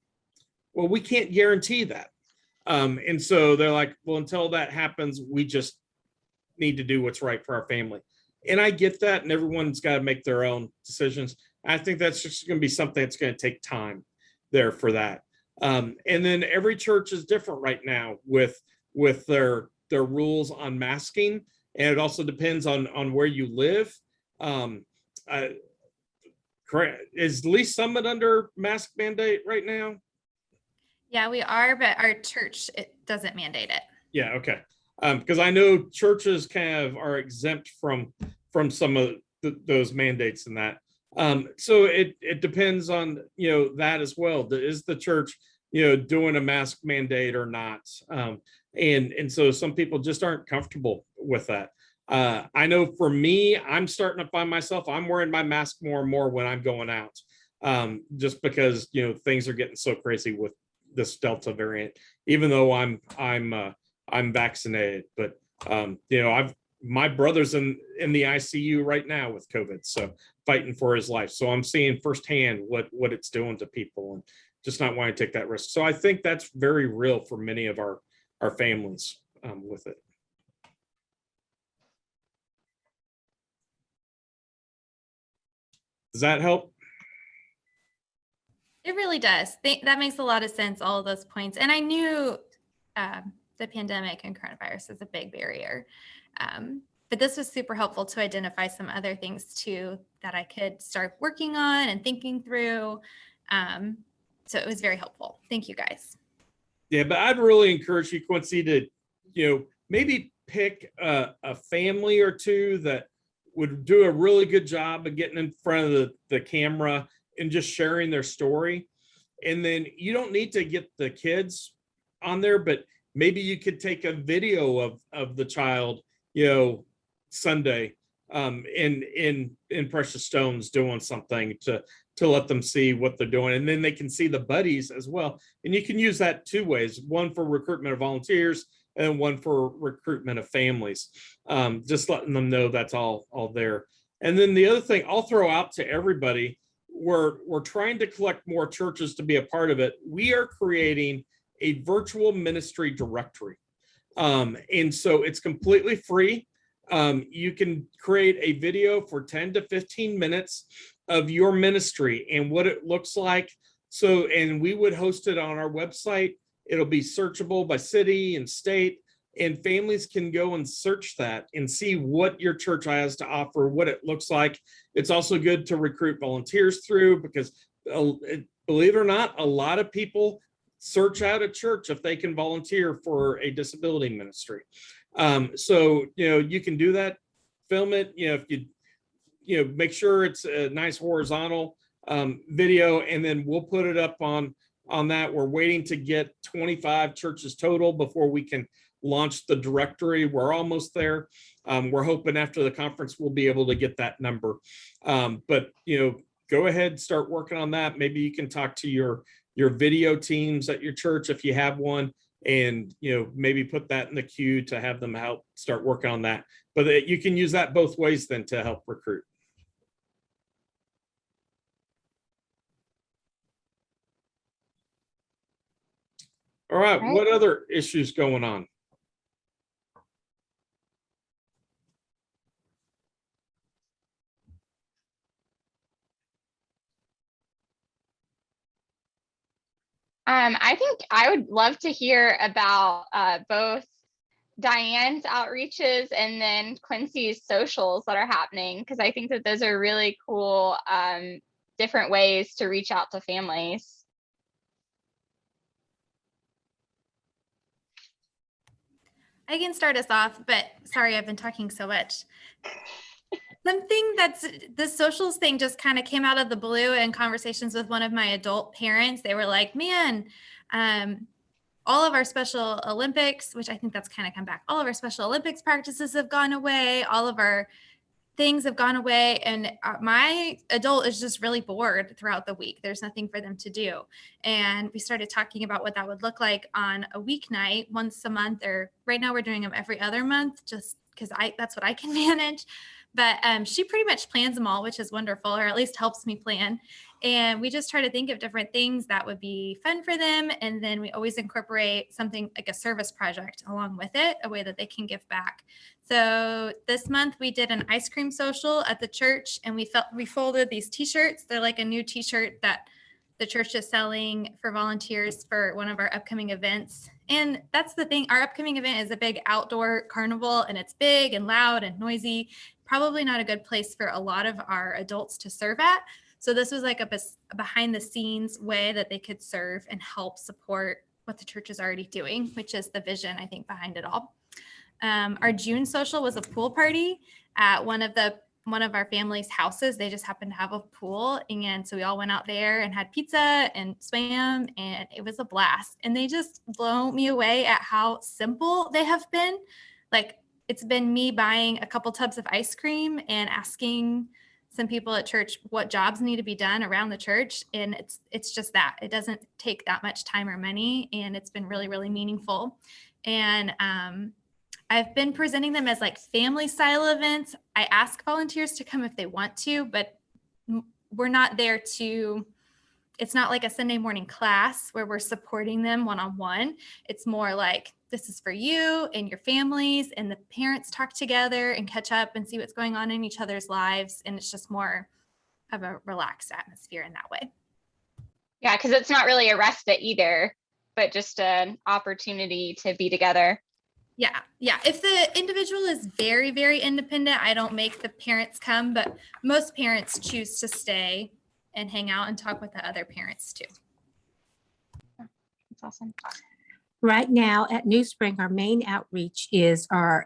Well, we can't guarantee that. And so they're like, well, until that happens, we just need to do what's right for our family. And I get that, and everyone's got to make their own decisions. I think that's just going to be something that's going to take time there for that. And then every church is different right now with their rules on masking, and it also depends on where you live. Is Lee's Summit under mask mandate right now? Yeah, we are, but our church, it doesn't mandate it. Yeah, okay. Because I know churches kind of are exempt from some of those mandates and that. So it depends on, that as well. Is the church, doing a mask mandate or not? And so some people just aren't comfortable with that. I know for me, I'm starting to find myself, I'm wearing my mask more and more when I'm going out, just because, things are getting so crazy with this Delta variant, even though I'm vaccinated. But, my brother's in the ICU right now with COVID, so fighting for his life. So I'm seeing firsthand what it's doing to people, and just not wanting to take that risk. So I think that's very real for many of our families with it. Does that help? It really does. That makes a lot of sense, all of those points. And I knew the pandemic and coronavirus is a big barrier. But this was super helpful to identify some other things too that I could start working on and thinking through. So it was very helpful. Thank you, guys. Yeah, but I'd really encourage you, Quincy, to maybe pick a family or two that would do a really good job of getting in front of the camera and just sharing their story. And then you don't need to get the kids on there, but maybe you could take a video of the child, Sunday in Precious Stones doing something to let them see what they're doing. And then they can see the buddies as well. And you can use that two ways, one for recruitment of volunteers and one for recruitment of families. Just letting them know that's all there. And then the other thing I'll throw out to everybody, we're trying to collect more churches to be a part of it. We are creating a virtual ministry directory. And so it's completely free. You can create a video for 10 to 15 minutes of your ministry and what it looks like. So, and we would host it on our website. It'll be searchable by city and state, and families can go and search that and see what your church has to offer, what it looks like. It's also good to recruit volunteers through, because believe it or not, a lot of people search out a church if they can volunteer for a disability ministry. So, you can do that, film it, if you make sure it's a nice horizontal video, and then we'll put it up on that. We're waiting to get 25 churches total before we can launch the directory. We're almost there. We're hoping after the conference we'll be able to get that number. But go ahead, start working on that. Maybe you can talk to your video teams at your church if you have one, and maybe put that in the queue to have them help start working on that. But you can use that both ways then to help recruit. All right, Right. what other issues going on? I think I would love to hear about both Diane's outreaches and then Quincy's socials that are happening, because I think that those are really cool, different ways to reach out to families. I can start us off, but sorry, I've been talking so much. Something that's the socials thing just kind of came out of the blue in conversations with one of my adult parents. They were like, man, all of our Special Olympics, which I think that's kind of come back, all of our Special Olympics practices have gone away. All of our things have gone away. And my adult is just really bored throughout the week. There's nothing for them to do. And we started talking about what that would look like on a weeknight once a month, or right now we're doing them every other month, just because that's what I can manage. But she pretty much plans them all, which is wonderful, or at least helps me plan. And we just try to think of different things that would be fun for them. And then we always incorporate something like a service project along with it, a way that they can give back. So this month we did an ice cream social at the church, and we folded these t-shirts. They're like a new t-shirt that the church is selling for volunteers for one of our upcoming events. And that's the thing, our upcoming event is a big outdoor carnival, and it's big and loud and noisy, probably not a good place for a lot of our adults to serve at. So this was like a behind the scenes way that they could serve and help support what the church is already doing, which is the vision, I think, behind it all. Our June social was a pool party at one of our family's houses. They just happened to have a pool. And so we all went out there and had pizza and swam, and it was a blast. And they just blow me away at how simple they have been. Like, it's been me buying a couple tubs of ice cream and asking some people at church what jobs need to be done around the church. And it's just that. It doesn't take that much time or money. And it's been really, really meaningful. And I've been presenting them as like family style events. I ask volunteers to come if they want to, but we're not there to, it's not like a Sunday morning class where we're supporting them one-on-one. It's more like, this is for you and your families, and the parents talk together and catch up and see what's going on in each other's lives. And it's just more of a relaxed atmosphere in that way. Yeah, because it's not really a respite either, but just an opportunity to be together. Yeah. If the individual is very, very independent, I don't make the parents come, but most parents choose to stay and hang out and talk with the other parents too. That's awesome. Right now at New Spring, our main outreach is our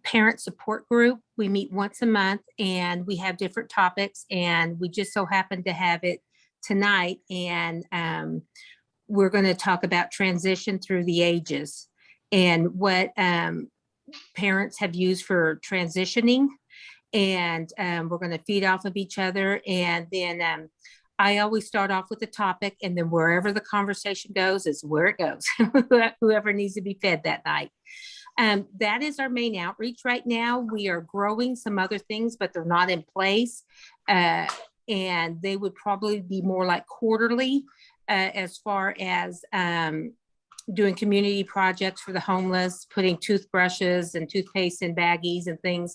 parent support group. We meet once a month and we have different topics, and we just so happen to have it tonight. And we're going to talk about transition through the ages and what parents have used for transitioning. And we're going to feed off of each other. And then I always start off with the topic, and then wherever the conversation goes is where it goes, whoever needs to be fed that night. That is our main outreach right now. We are growing some other things, but they're not in place. And they would probably be more like quarterly as far as doing community projects for the homeless, putting toothbrushes and toothpaste in baggies and things.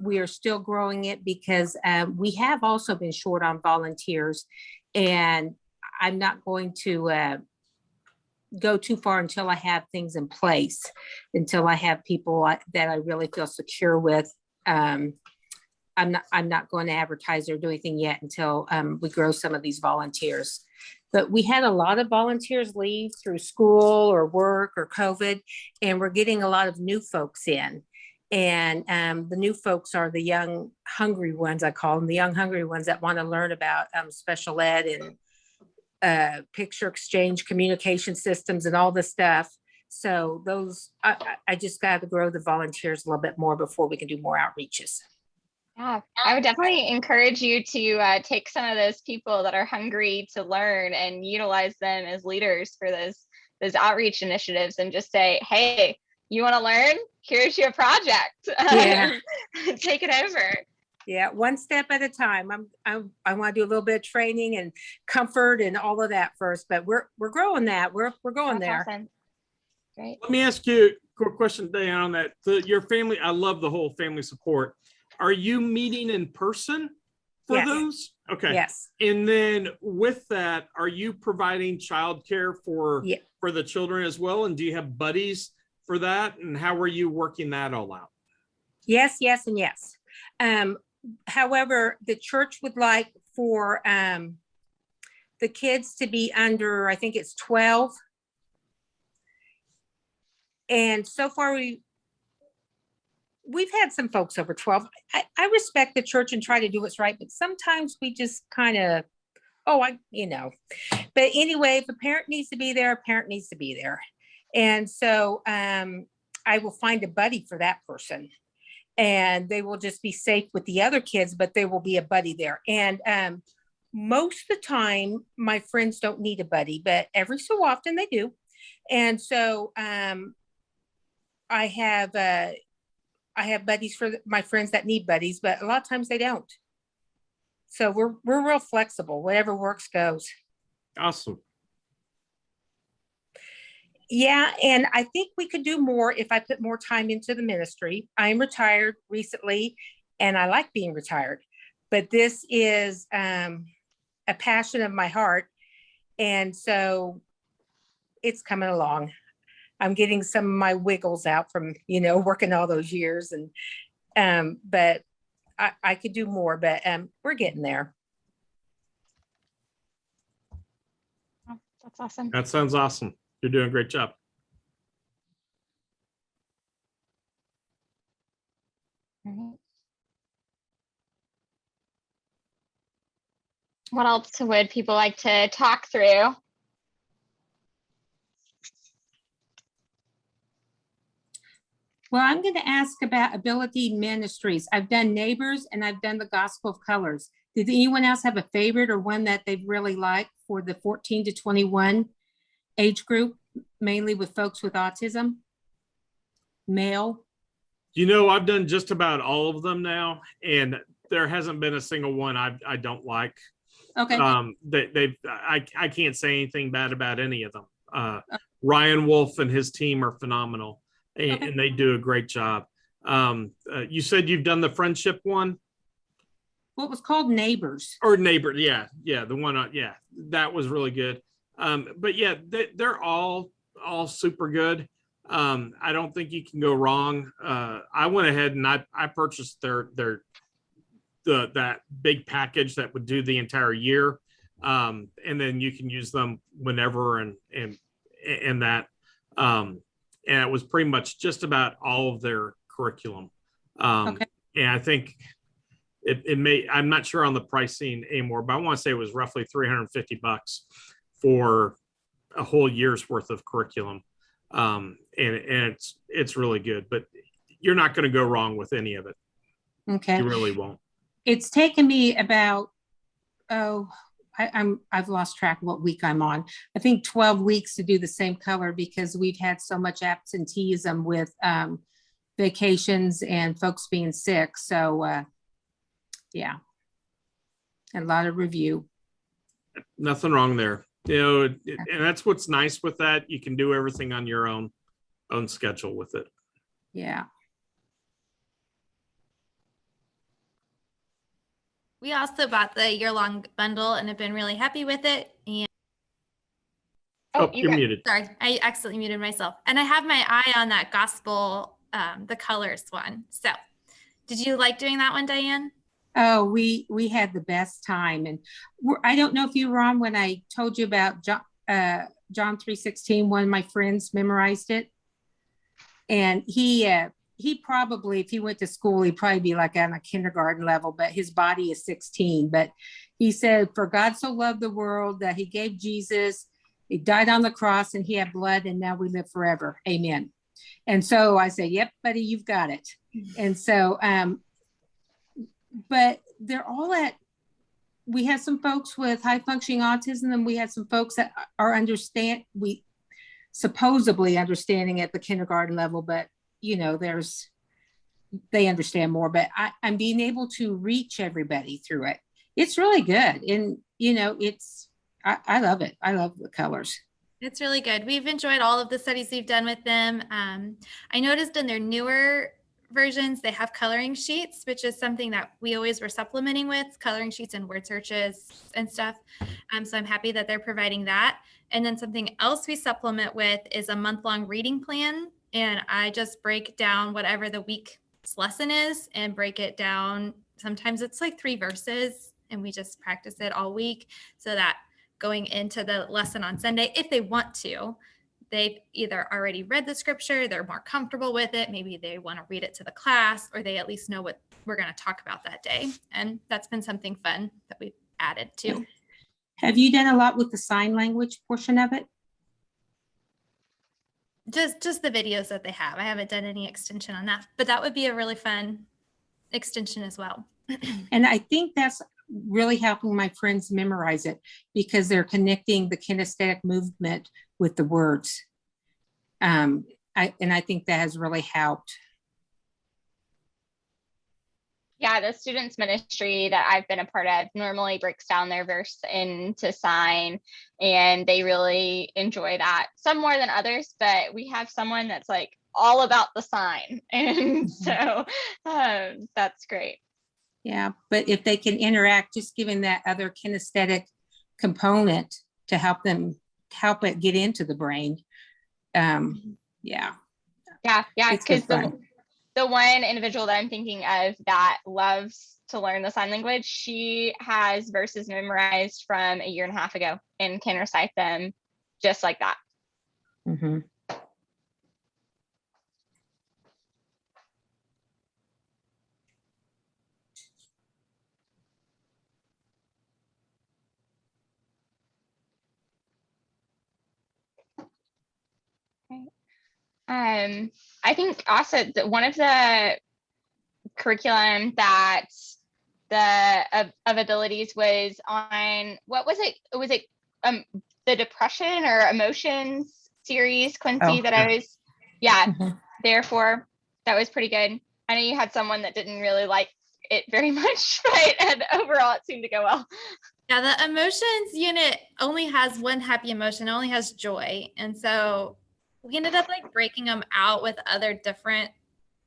We are still growing it because we have also been short on volunteers, and I'm not going to go too far until I have things in place, until I have people that I really feel secure with. I'm not going to advertise or do anything yet until we grow some of these volunteers. But we had a lot of volunteers leave through school or work or COVID, and we're getting a lot of new folks in. And the new folks are the young, hungry ones, I call them, the young, hungry ones that want to learn about special ed and picture exchange communication systems and all this stuff. So those, I just got to grow the volunteers a little bit more before we can do more outreaches. Yeah, I would definitely encourage you to take some of those people that are hungry to learn and utilize them as leaders for those outreach initiatives, and just say, hey, you want to learn? Here's your project. Yeah. Take it over. Yeah, one step at a time. I want to do a little bit of training and comfort and all of that first, but we're growing that. We're going That's there. awesome. Great. Let me ask you a quick question, Diane, on that. Your family, I love the whole family support. Are you meeting in person for Yes. those? Okay. Yes. And then with that, are you providing childcare for Yeah. for the children as well? And do you have buddies for that? And how are you working that all out? Yes, yes, and yes. However, the church would like for the kids to be under, I think it's 12. And so far we've had some folks over 12. I respect the church and try to do what's right, but sometimes we just kind of, but anyway, if a parent needs to be there, a parent needs to be there. And so I will find a buddy for that person. And they will just be safe with the other kids, but there will be a buddy there. And most of the time, my friends don't need a buddy, but every so often they do. And so I have buddies for my friends that need buddies, but a lot of times they don't. So we're real flexible. Whatever works goes. Awesome. Yeah, and I think we could do more if I put more time into the ministry. I'm retired recently, and I like being retired, but this is a passion of my heart, and so it's coming along. I'm getting some of my wiggles out from, working all those years, and but I could do more, but we're getting there. Oh, that's awesome. That sounds awesome. You're doing a great job. All right. What else would people like to talk through? Well, I'm going to ask about Ability Ministries. I've done Neighbors and I've done the Gospel of Colors. Did anyone else have a favorite or one that they've really liked for the 14 to 21 age group, mainly with folks with autism? Male? I've done just about all of them now, and there hasn't been a single one I don't like. Okay. I can't say anything bad about any of them. Ryan Wolf and his team are phenomenal, and they do a great job. You said you've done the friendship one? What was called Neighbors? Or Neighbor, yeah, the one, that was really good. But yeah, they're all super good. I don't think you can go wrong. I went ahead and I purchased that big package that would do the entire year, and then you can use them whenever and that. And it was pretty much just about all of their curriculum. And I think it may, I'm not sure on the pricing anymore, but I want to say it was roughly $350 for a whole year's worth of curriculum. And it's really good, but you're not going to go wrong with any of it. Okay. You really won't. It's taken me about, I've lost track of what week I'm on. I think 12 weeks to do the same color because we've had so much absenteeism with vacations and folks being sick. So yeah, a lot of review. Nothing wrong there. And that's what's nice with that. You can do everything on your own schedule with it. Yeah. We also bought the year-long bundle and have been really happy with it. And you're muted. sorry, I accidentally muted myself. And I have my eye on that gospel, the colors one. So did you like doing that one, Diane? Oh, we had the best time. And I don't know if you were on when I told you about John 3:16. One of my friends memorized it. And he probably, if he went to school, he'd probably be like on a kindergarten level, but his body is 16. But he said, for God so loved the world that he gave Jesus, he died on the cross and he had blood and now we live forever. Amen. And so I say, yep, buddy, you've got it. And so, but they're all we have some folks with high functioning autism and we had some folks that are supposedly understanding at the kindergarten level, but there's they understand more, but I'm being able to reach everybody through it. It's really good. And, you know, I love it. I love the colors. It's really good. We've enjoyed all of the studies we've done with them. I noticed in their newer versions, they have coloring sheets, which is something that we always were supplementing with, coloring sheets and word searches and stuff. So I'm happy that they're providing that. And then something else we supplement with is a month-long reading plan. And I just break down whatever the week's lesson is and break it down. Sometimes it's like 3 verses, and we just practice it all week so that going into the lesson on Sunday, if they want to, they've either already read the scripture, they're more comfortable with it, maybe they want to read it to the class, or they at least know what we're going to talk about that day. And that's been something fun that we've added to. Have you done a lot with the sign language portion of it? Just the videos that they have. I haven't done any extension on that, but that would be a really fun extension as well. And I think that's really helping my friends memorize it, because they're connecting the kinesthetic movement with the words. I think that has really helped. Yeah, the students ministry that I've been a part of normally breaks down their verse into sign, and they really enjoy that. Some more than others, but we have someone that's like all about the sign. And so that's great. Yeah, but if they can interact, just giving that other kinesthetic component to help it get into the brain. Yeah, because the one individual that I'm thinking of that loves to learn the sign language, she has verses memorized from a year and a half ago and can recite them just like that. Mm-hmm. I think also one of the curriculum that of abilities was on, what was it? Was it the depression or emotions series, Quincy, that I was, therefore that was pretty good. I know you had someone that didn't really like it very much, but overall it seemed to go well. Yeah, the emotions unit only has one happy emotion, it only has joy. And so we ended up like breaking them out with other different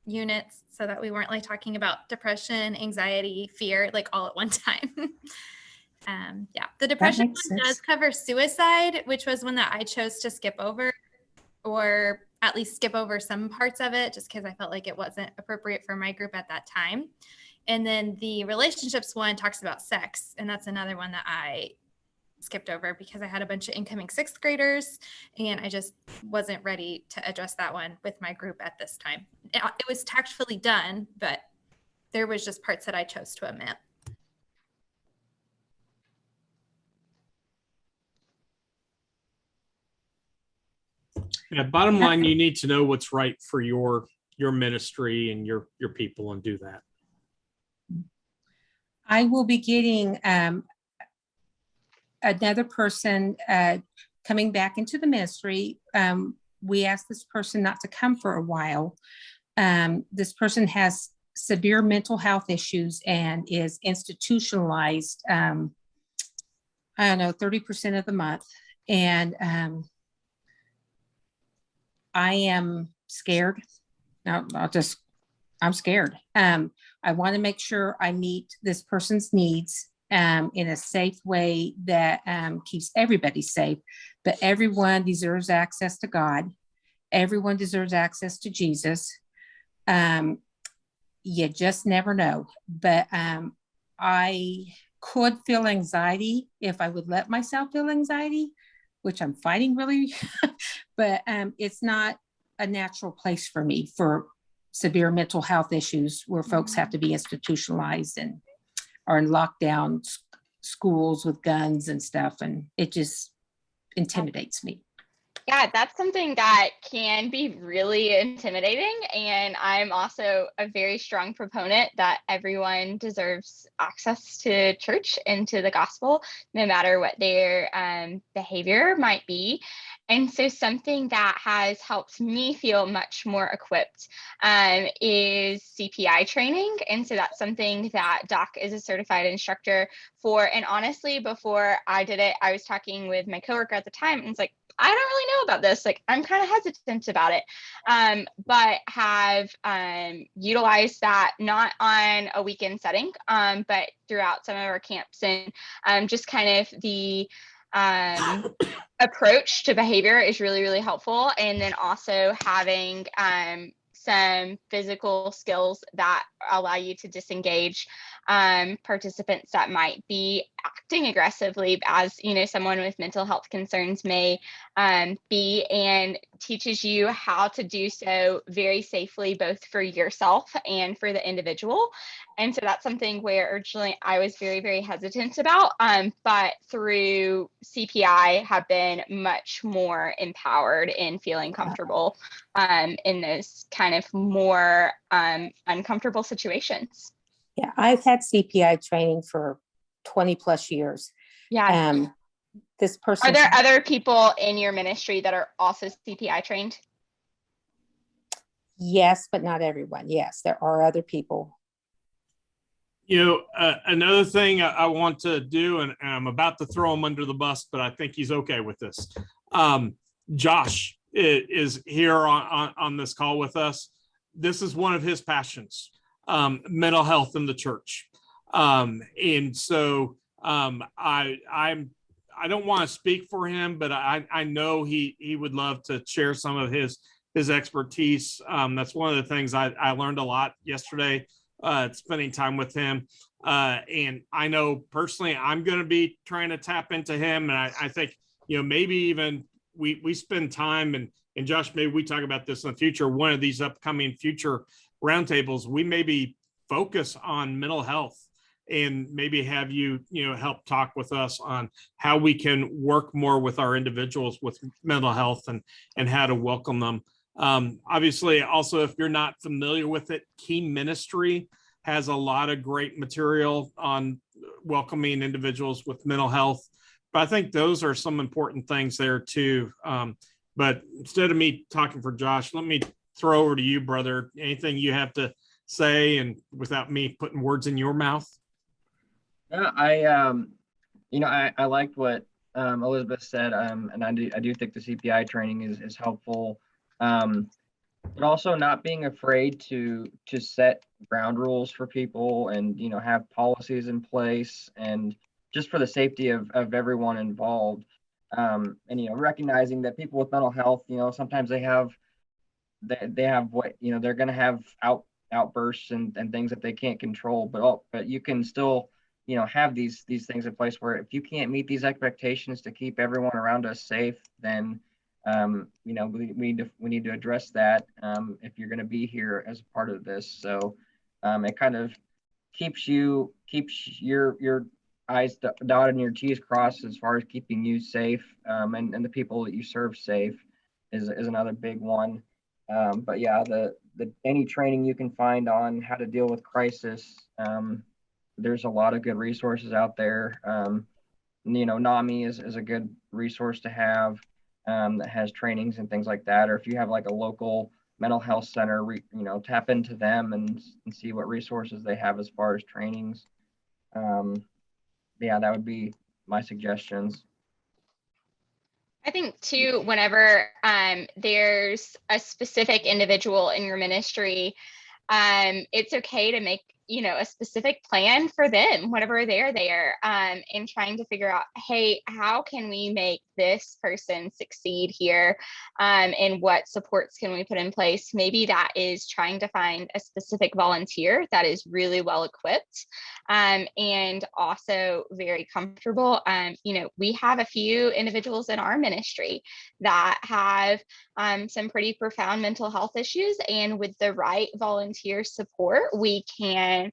units so that we weren't like talking about depression, anxiety, fear, like all at one time. The depression one does cover suicide, which was one that I chose to skip over, or at least skip over some parts of it, just because I felt like it wasn't appropriate for my group at that time. And then the relationships one talks about sex, and that's another one that I skipped over because I had a bunch of incoming 6th graders and I just wasn't ready to address that one with my group at this time. It was tactfully done, but there was just parts that I chose to omit. Yeah, bottom line, you need to know what's right for your ministry and your people, and do that. I will be getting another person coming back into the ministry. We asked this person not to come for a while. This person has severe mental health issues and is institutionalized, 30% of the month. And I am scared. No, I'm scared. I want to make sure I meet this person's needs in a safe way that keeps everybody safe. But everyone deserves access to God. Everyone deserves access to Jesus. You just never know. But I could feel anxiety if I would let myself feel anxiety, which I'm fighting really. But it's not a natural place for me for severe mental health issues where folks have to be institutionalized and are in lockdown schools with guns and stuff. And it just intimidates me. Yeah, that's something that can be really intimidating. And I'm also a very strong proponent that everyone deserves access to church and to the gospel, no matter what their behavior might be. And so something that has helped me feel much more equipped is CPI training. And so that's something that Doc is a certified instructor for. And honestly, before I did it, I was talking with my coworker at the time, and it's like, I don't really know about this. Like, I'm kind of hesitant about it, but have utilized that not on a weekend setting, but throughout some of our camps, and just kind of the approach to behavior is really, really helpful. And then also having some physical skills that allow you to disengage participants that might be acting aggressively, as someone with mental health concerns may be, and teaches you how to do so very safely, both for yourself and for the individual. And so that's something where originally I was very, very hesitant about, but through CPI have been much more empowered in feeling comfortable in those kind of more uncomfortable situations. Yeah, I've had CPI training for 20 plus years. Yeah. This person. Are there other people in your ministry that are also CPI trained? Yes, but not everyone. Yes, there are other people. Another thing I want to do, and I'm about to throw him under the bus, but I think he's okay with this. Josh is here on this call with us. This is one of his passions. Mental health in the church. And so I don't want to speak for him, but I know he would love to share some of his expertise. That's one of the things I learned a lot yesterday, spending time with him. And I know personally, I'm going to be trying to tap into him. And I think, maybe even we spend time, and Josh, maybe we talk about this in the future, one of these upcoming future roundtables, we maybe focus on mental health, and maybe have you help talk with us on how we can work more with our individuals with mental health, and how to welcome them. Obviously, also, if you're not familiar with it, Key Ministry has a lot of great material on welcoming individuals with mental health, but I think those are some important things there too. But instead of me talking for Josh, let me throw over to you, brother. Anything you have to say, and without me putting words in your mouth? Yeah, I liked what Elizabeth said, and I do think the CPI training is helpful, but also not being afraid to set ground rules for people, and have policies in place, and just for the safety of everyone involved, and recognizing that people with mental health, sometimes they have what they're going to have outbursts and things that they can't control, but you can still have these things in place where if you can't meet these expectations to keep everyone around us safe, then we need to address that if you're going to be here as a part of this. So it kind of keeps your I's dotted and your T's crossed as far as keeping you safe, and the people that you serve safe is another big one. But yeah, the any training you can find on how to deal with crisis, there's a lot of good resources out there. NAMI is a good resource to have, that has trainings and things like that. Or if you have like a local mental health center, tap into them and see what resources they have as far as trainings. Yeah, that would be my suggestions. I think too, whenever there's a specific individual in your ministry, it's okay to make a specific plan for them whenever they're there, and trying to figure out, hey, how can we make this person succeed here, and what supports can we put in place? Maybe that is trying to find a specific volunteer that is really well equipped, and also very comfortable. We have a few individuals in our ministry that have some pretty profound mental health issues, and with the right volunteer support, we can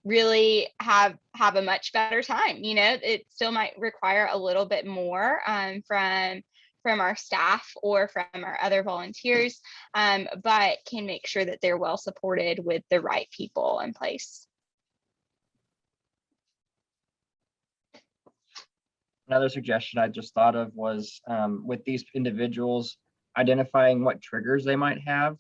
really have a much better time. It still might require a little bit more from our staff or from our other volunteers, but can make sure that they're well supported with the right people in place. Another suggestion I just thought of was with these individuals, identifying what triggers they might have.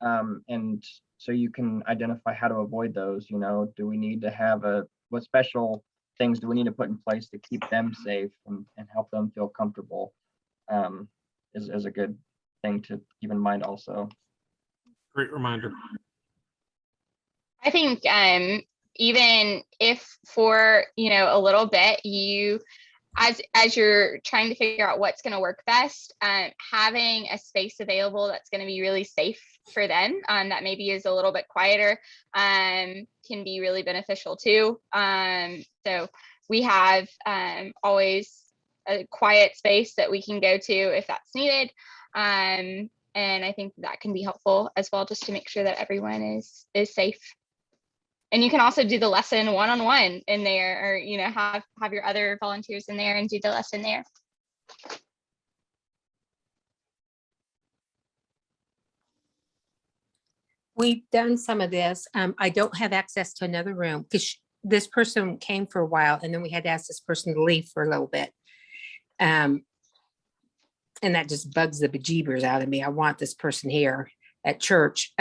And so you can identify how to avoid those. Do we need to have what special things do we need to put in place to keep them safe and help them feel comfortable, is a good thing to keep in mind also. Great reminder. I think even if for a little bit, you as you're trying to figure out what's going to work best, having a space available that's going to be really safe for them, that maybe is a little bit quieter, can be really beneficial too. So we have always a quiet space that we can go to if that's needed. And I think that can be helpful as well, just to make sure that everyone is safe. And you can also do the lesson one-on-one in there, or have your other volunteers in there and do the lesson there. We've done some of this. I don't have access to another room because this person came for a while, and then we had to ask this person to leave for a little bit. And that just bugs the bejeebers out of me. I want this person here at church.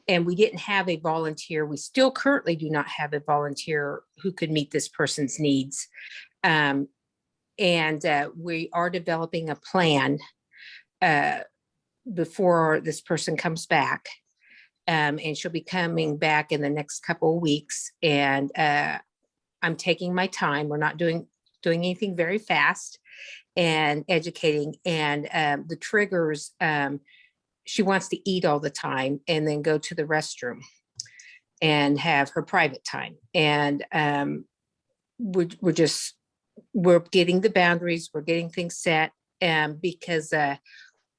And we didn't have a volunteer. We still currently do not have a volunteer who could meet this person's needs. And we are developing a plan before this person comes back. And she'll be coming back in the next couple of weeks. And I'm taking my time. We're not doing anything very fast, and educating. And the triggers, she wants to eat all the time and then go to the restroom and have her private time. And we're getting the boundaries, we're getting things set. Because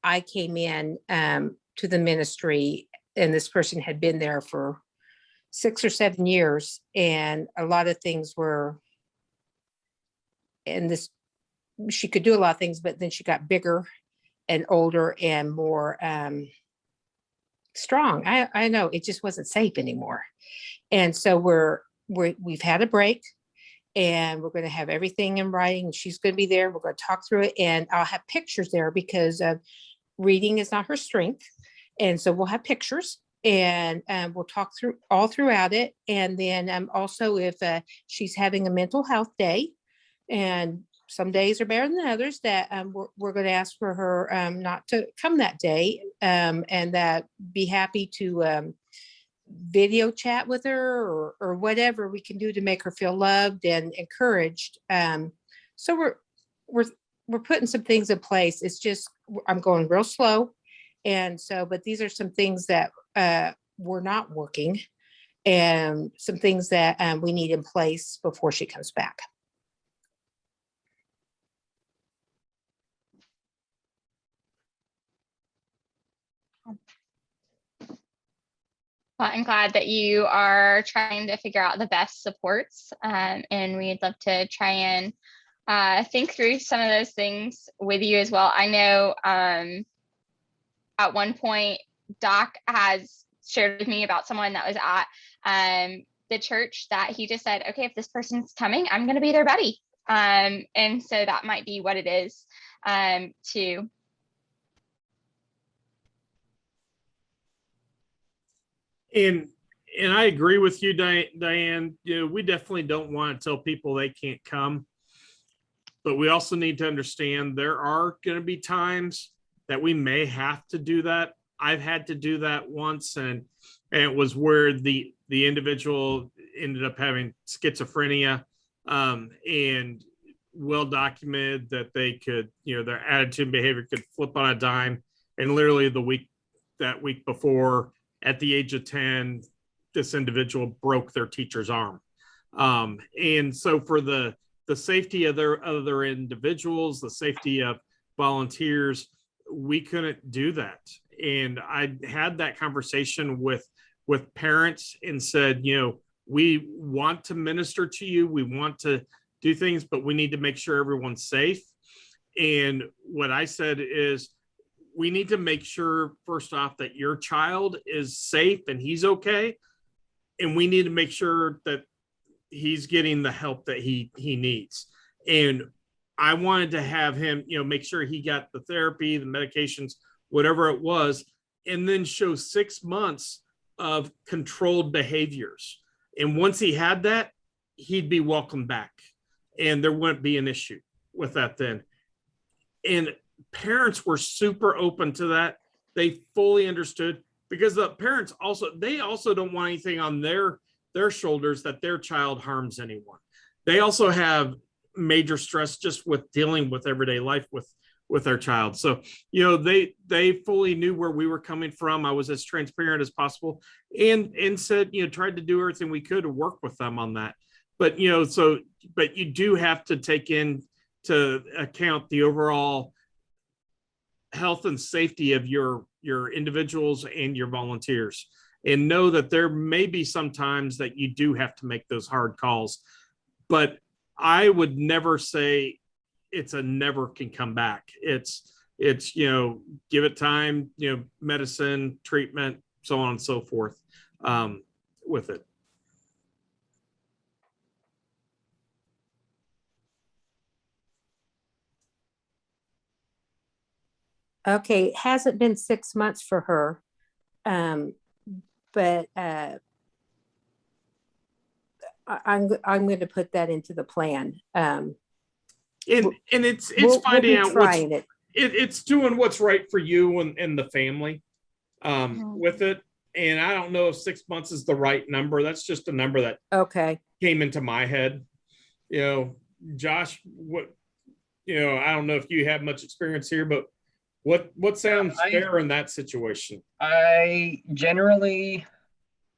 I came in to the ministry, and this person had been there for 6 or 7 years, and a lot of things were, and she could do a lot of things, but then she got bigger and older and more strong. I know it just wasn't safe anymore. And so we've had a break, and we're going to have everything in writing. She's going to be there. We're going to talk through it, and I'll have pictures there because reading is not her strength. And so we'll have pictures, and we'll talk all throughout it. And then also if she's having a mental health day, and some days are better than others, that we're going to ask for her not to come that day, and that be happy to video chat with her, or whatever we can do to make her feel loved and encouraged. So we're putting some things in place. It's just, I'm going real slow. And so, but these are some things that were not working, and some things that we need in place before she comes back. Well, I'm glad that you are trying to figure out the best supports, and we'd love to try and think through some of those things with you as well. I know at one point, Doc has shared with me about someone that was at the church that he just said, okay, if this person's coming, I'm going to be their buddy. And so that might be what it is too. And I agree with you, Diane. We definitely don't want to tell people they can't come, but we also need to understand there are going to be times that we may have to do that. I've had to do that once, and it was where the individual ended up having schizophrenia, and well documented that they could, their attitude and behavior could flip on a dime. And literally that week before, at the age of 10, this individual broke their teacher's arm. And so for the safety of their other individuals, the safety of volunteers, we couldn't do that. And I had that conversation with parents and said, we want to minister to you, we want to do things, but we need to make sure everyone's safe. And what I said is, we need to make sure, first off, that your child is safe and he's okay. And we need to make sure that he's getting the help that he needs. And I wanted to have him, make sure he got the therapy, the medications, whatever it was, and then show 6 months of controlled behaviors. And once he had that, he'd be welcome back, and there wouldn't be an issue with that then. And parents were super open to that. They fully understood, because the parents also don't want anything on their shoulders that their child harms anyone. They also have major stress just with dealing with everyday life with their child. So, they fully knew where we were coming from. I was as transparent as possible and said, tried to do everything we could to work with them on that. But, but you do have to take into account the overall health and safety of your individuals and your volunteers, and know that there may be some times that you do have to make those hard calls. But I would never say it's a never can come back. It's give it time, medicine, treatment, so on and so forth, with it. Okay, it hasn't been 6 months for her, but I'm going to put that into the plan. And it's we'll finding be out trying it. It's doing what's right for you and the family, with it. And I don't know if 6 months is the right number. That's just a number that came into my head. Josh, what, I don't know if you have much experience here, but what sounds fair in that situation? I generally,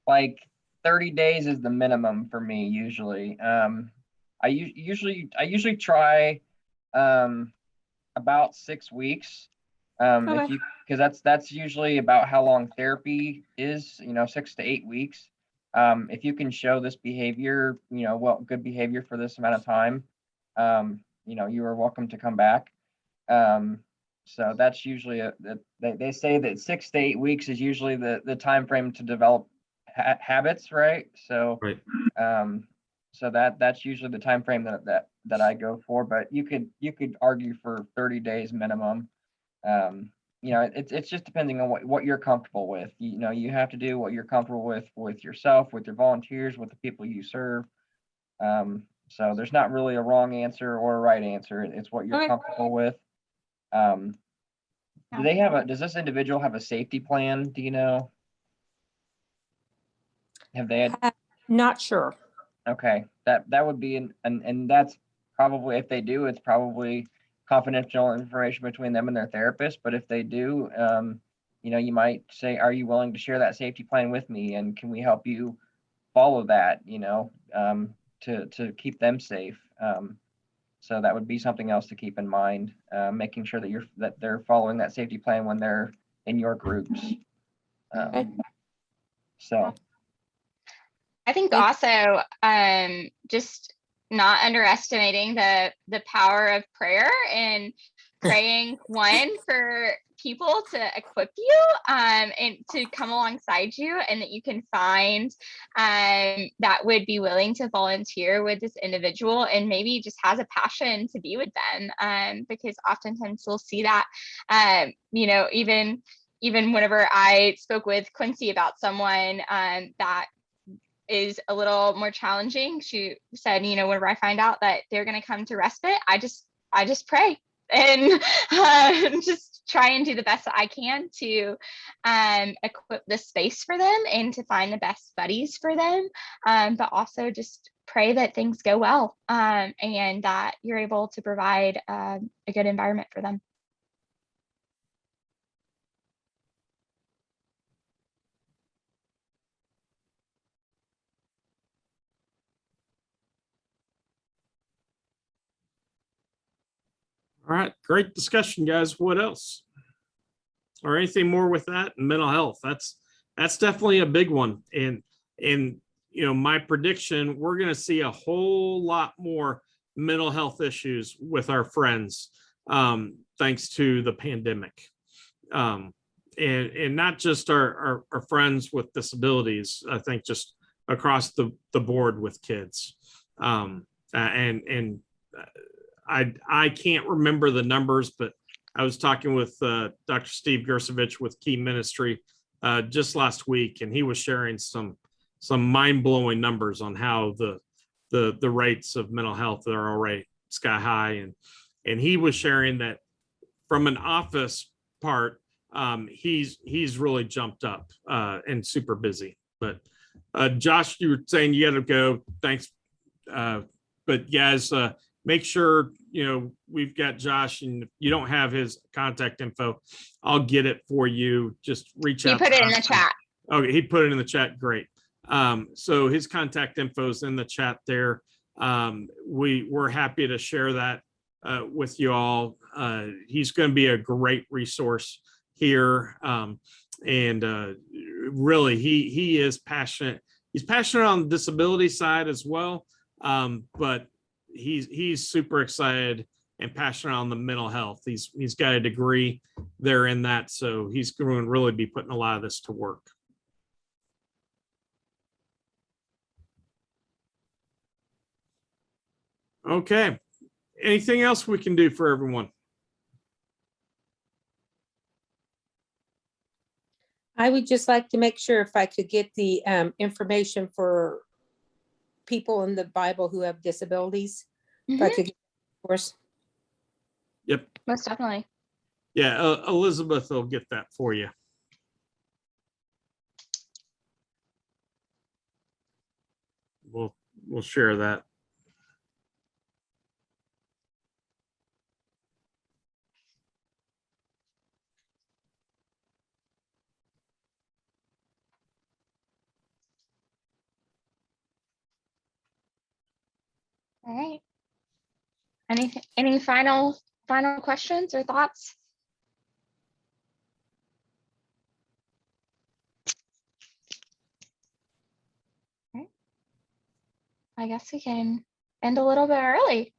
like, 30 days is the minimum for me usually. I usually try about 6 weeks. Because that's usually about how long therapy is, 6 to 8 weeks. If you can show this behavior, good behavior for this amount of time, you are welcome to come back. So that's usually they say that 6 to 8 weeks is usually the time frame to develop habits, right? So, right. So that's usually the time frame that I go for. But you could argue for 30 days minimum. It's just depending on what you're comfortable with. You have to do what you're comfortable with yourself, with your volunteers, with the people you serve. So there's not really a wrong answer or a right answer. It's what you're comfortable with. Does this individual have a safety plan? Do you know? Have they had? Not sure. Okay, that would be and that's probably, if they do, it's probably confidential information between them and their therapist. But if they do, you might say, are you willing to share that safety plan with me, and can we help you follow that, to keep them safe. So that would be something else to keep in mind, making sure that they're following that safety plan when they're in your groups. So I think also just not underestimating the power of prayer and praying for people to equip you and to come alongside you, and that you can find that would be willing to volunteer with this individual and maybe just has a passion to be with them, because oftentimes we'll see that even whenever I spoke with Quincy about someone that is a little more challenging, she said, whenever I find out that they're going to come to Respite, I just pray and just try and do the best that I can to equip the space for them and to find the best buddies for them, but also just pray that things go well, and that you're able to provide a good environment for them. All right, great discussion, guys. What else? Or anything more with that? Mental health. That's definitely a big one. And my prediction, we're going to see a whole lot more mental health issues with our friends, thanks to the pandemic. And not just our friends with disabilities, I think just across the board with kids. And I can't remember the numbers, but I was talking with Dr. Steve Gersovich with Key Ministry just last week, and he was sharing some mind-blowing numbers on how the rates of mental health are already sky high, and he was sharing that from an office part, he's really jumped up and super busy. But Josh, you were saying you got to go. Thanks, but guys, make sure we've got Josh, and if you don't have his contact info, I'll get it for you. Just reach out. He put it in the chat. Okay, he put it in the chat. Great. So his contact info is in the chat there. We're happy to share that with you all. He's going to be a great resource here. And really, he is passionate. He's passionate on the disability side as well. But he's super excited and passionate on the mental health. He's got a degree there in that. So he's going to really be putting a lot of this to work. Okay. Anything else we can do for everyone? I would just like to make sure if I could get the information for people in the Bible who have disabilities. If I could get, of course. Yep. Most definitely. Yeah, Elizabeth will get that for you. We'll share that. All right. Any final questions or thoughts? All right. I guess we can end a little bit early.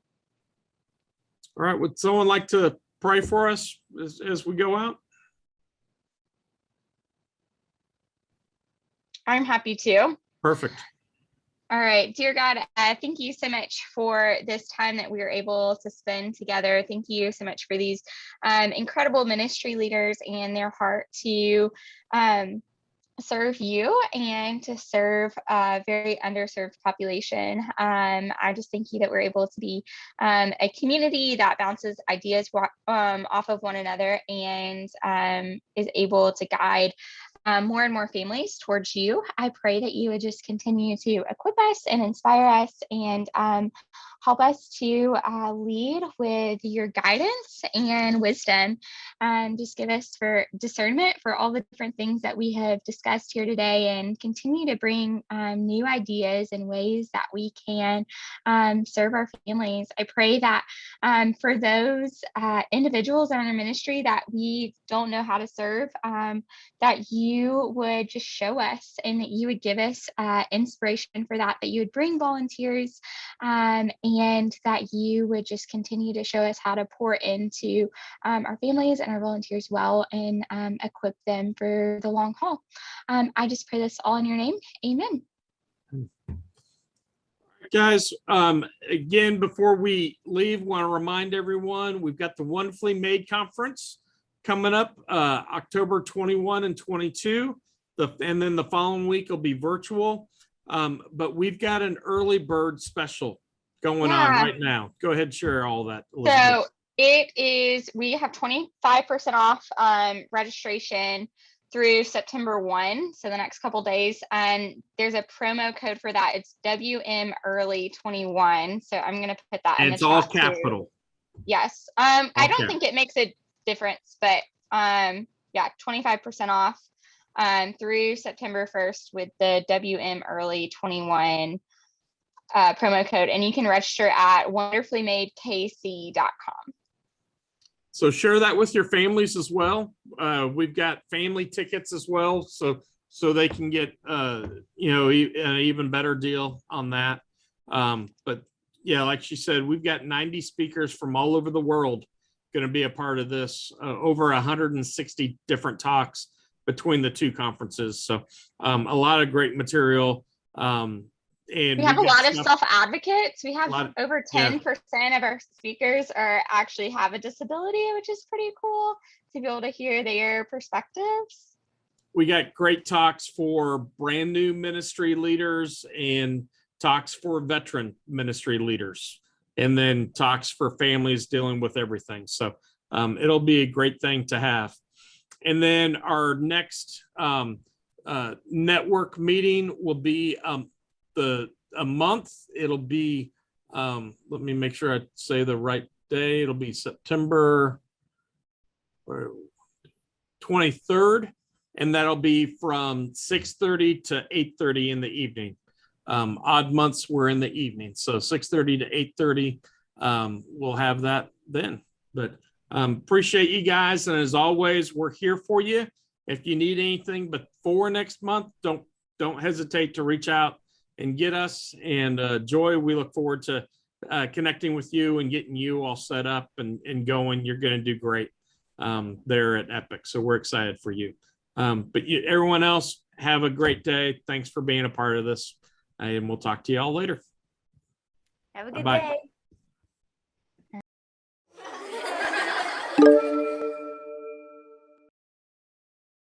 All right. Would someone like to pray for us as we go out? I'm happy to. Perfect. All right, dear God, thank you so much for this time that we were able to spend together. Thank you so much for these incredible ministry leaders and their heart to serve you and to serve a very underserved population. I just thank you that we're able to be a community that bounces ideas off of one another and is able to guide more and more families towards you. I pray that you would just continue to equip us and inspire us and help us to lead with your guidance and wisdom. Just give us for discernment for all the different things that we have discussed here today, and continue to bring new ideas and ways that we can serve our families. I pray that for those individuals in our ministry that we don't know how to serve, that you would just show us and that you would give us inspiration for that you would bring volunteers, and that you would just continue to show us how to pour into our families and our volunteers well, and equip them for the long haul. I just pray this all in your name. Amen. Guys, again, before we leave, want to remind everyone, we've got the Wonderfully Made Conference coming up October 21 and 22. And then the following week will be virtual. But we've got an early bird special going on right now. Go ahead and share all that, Elizabeth. So it is, we have 25% off registration through September 1. So the next couple days, and there's a promo code for that. It's WM early 21. So I'm going to put that in the chat. It's all capital. Too. Yes. I don't think it makes a difference, but yeah, 25% off through September 1st with the WM early 21 promo code, and you can register at wonderfullymadekc.com. So share that with your families as well. We've got family tickets as well, so they can get an even better deal on that. But yeah, like she said, we've got 90 speakers from all over the world going to be a part of this. Over 160 different talks between the two conferences. So a lot of great material. and We have a got lot of stuff- self-advocates. We have lot of- over yeah. 10% of our speakers are actually have a disability, which is pretty cool to be able to hear their perspectives. We got great talks for brand new ministry leaders and talks for veteran ministry leaders, and then talks for families dealing with everything. So it'll be a great thing to have. And then our next network meeting will be a month. It'll be, let me make sure I say the right day. It'll be September 23rd, and that'll be from 6:30 to 8:30 in the evening. Odd months we're in the evening, so 6:30 to 8:30. We'll have that then. But appreciate you guys, and as always, we're here for you. If you need anything before next month, don't hesitate to reach out and get us. And Joy, we look forward to connecting with you and getting you all set up and going. You're going to do great there at Epic, so we're excited for you. But everyone else, have a great day. Thanks for being a part of this, and we'll talk to you all later. Have a good Bye-bye. day.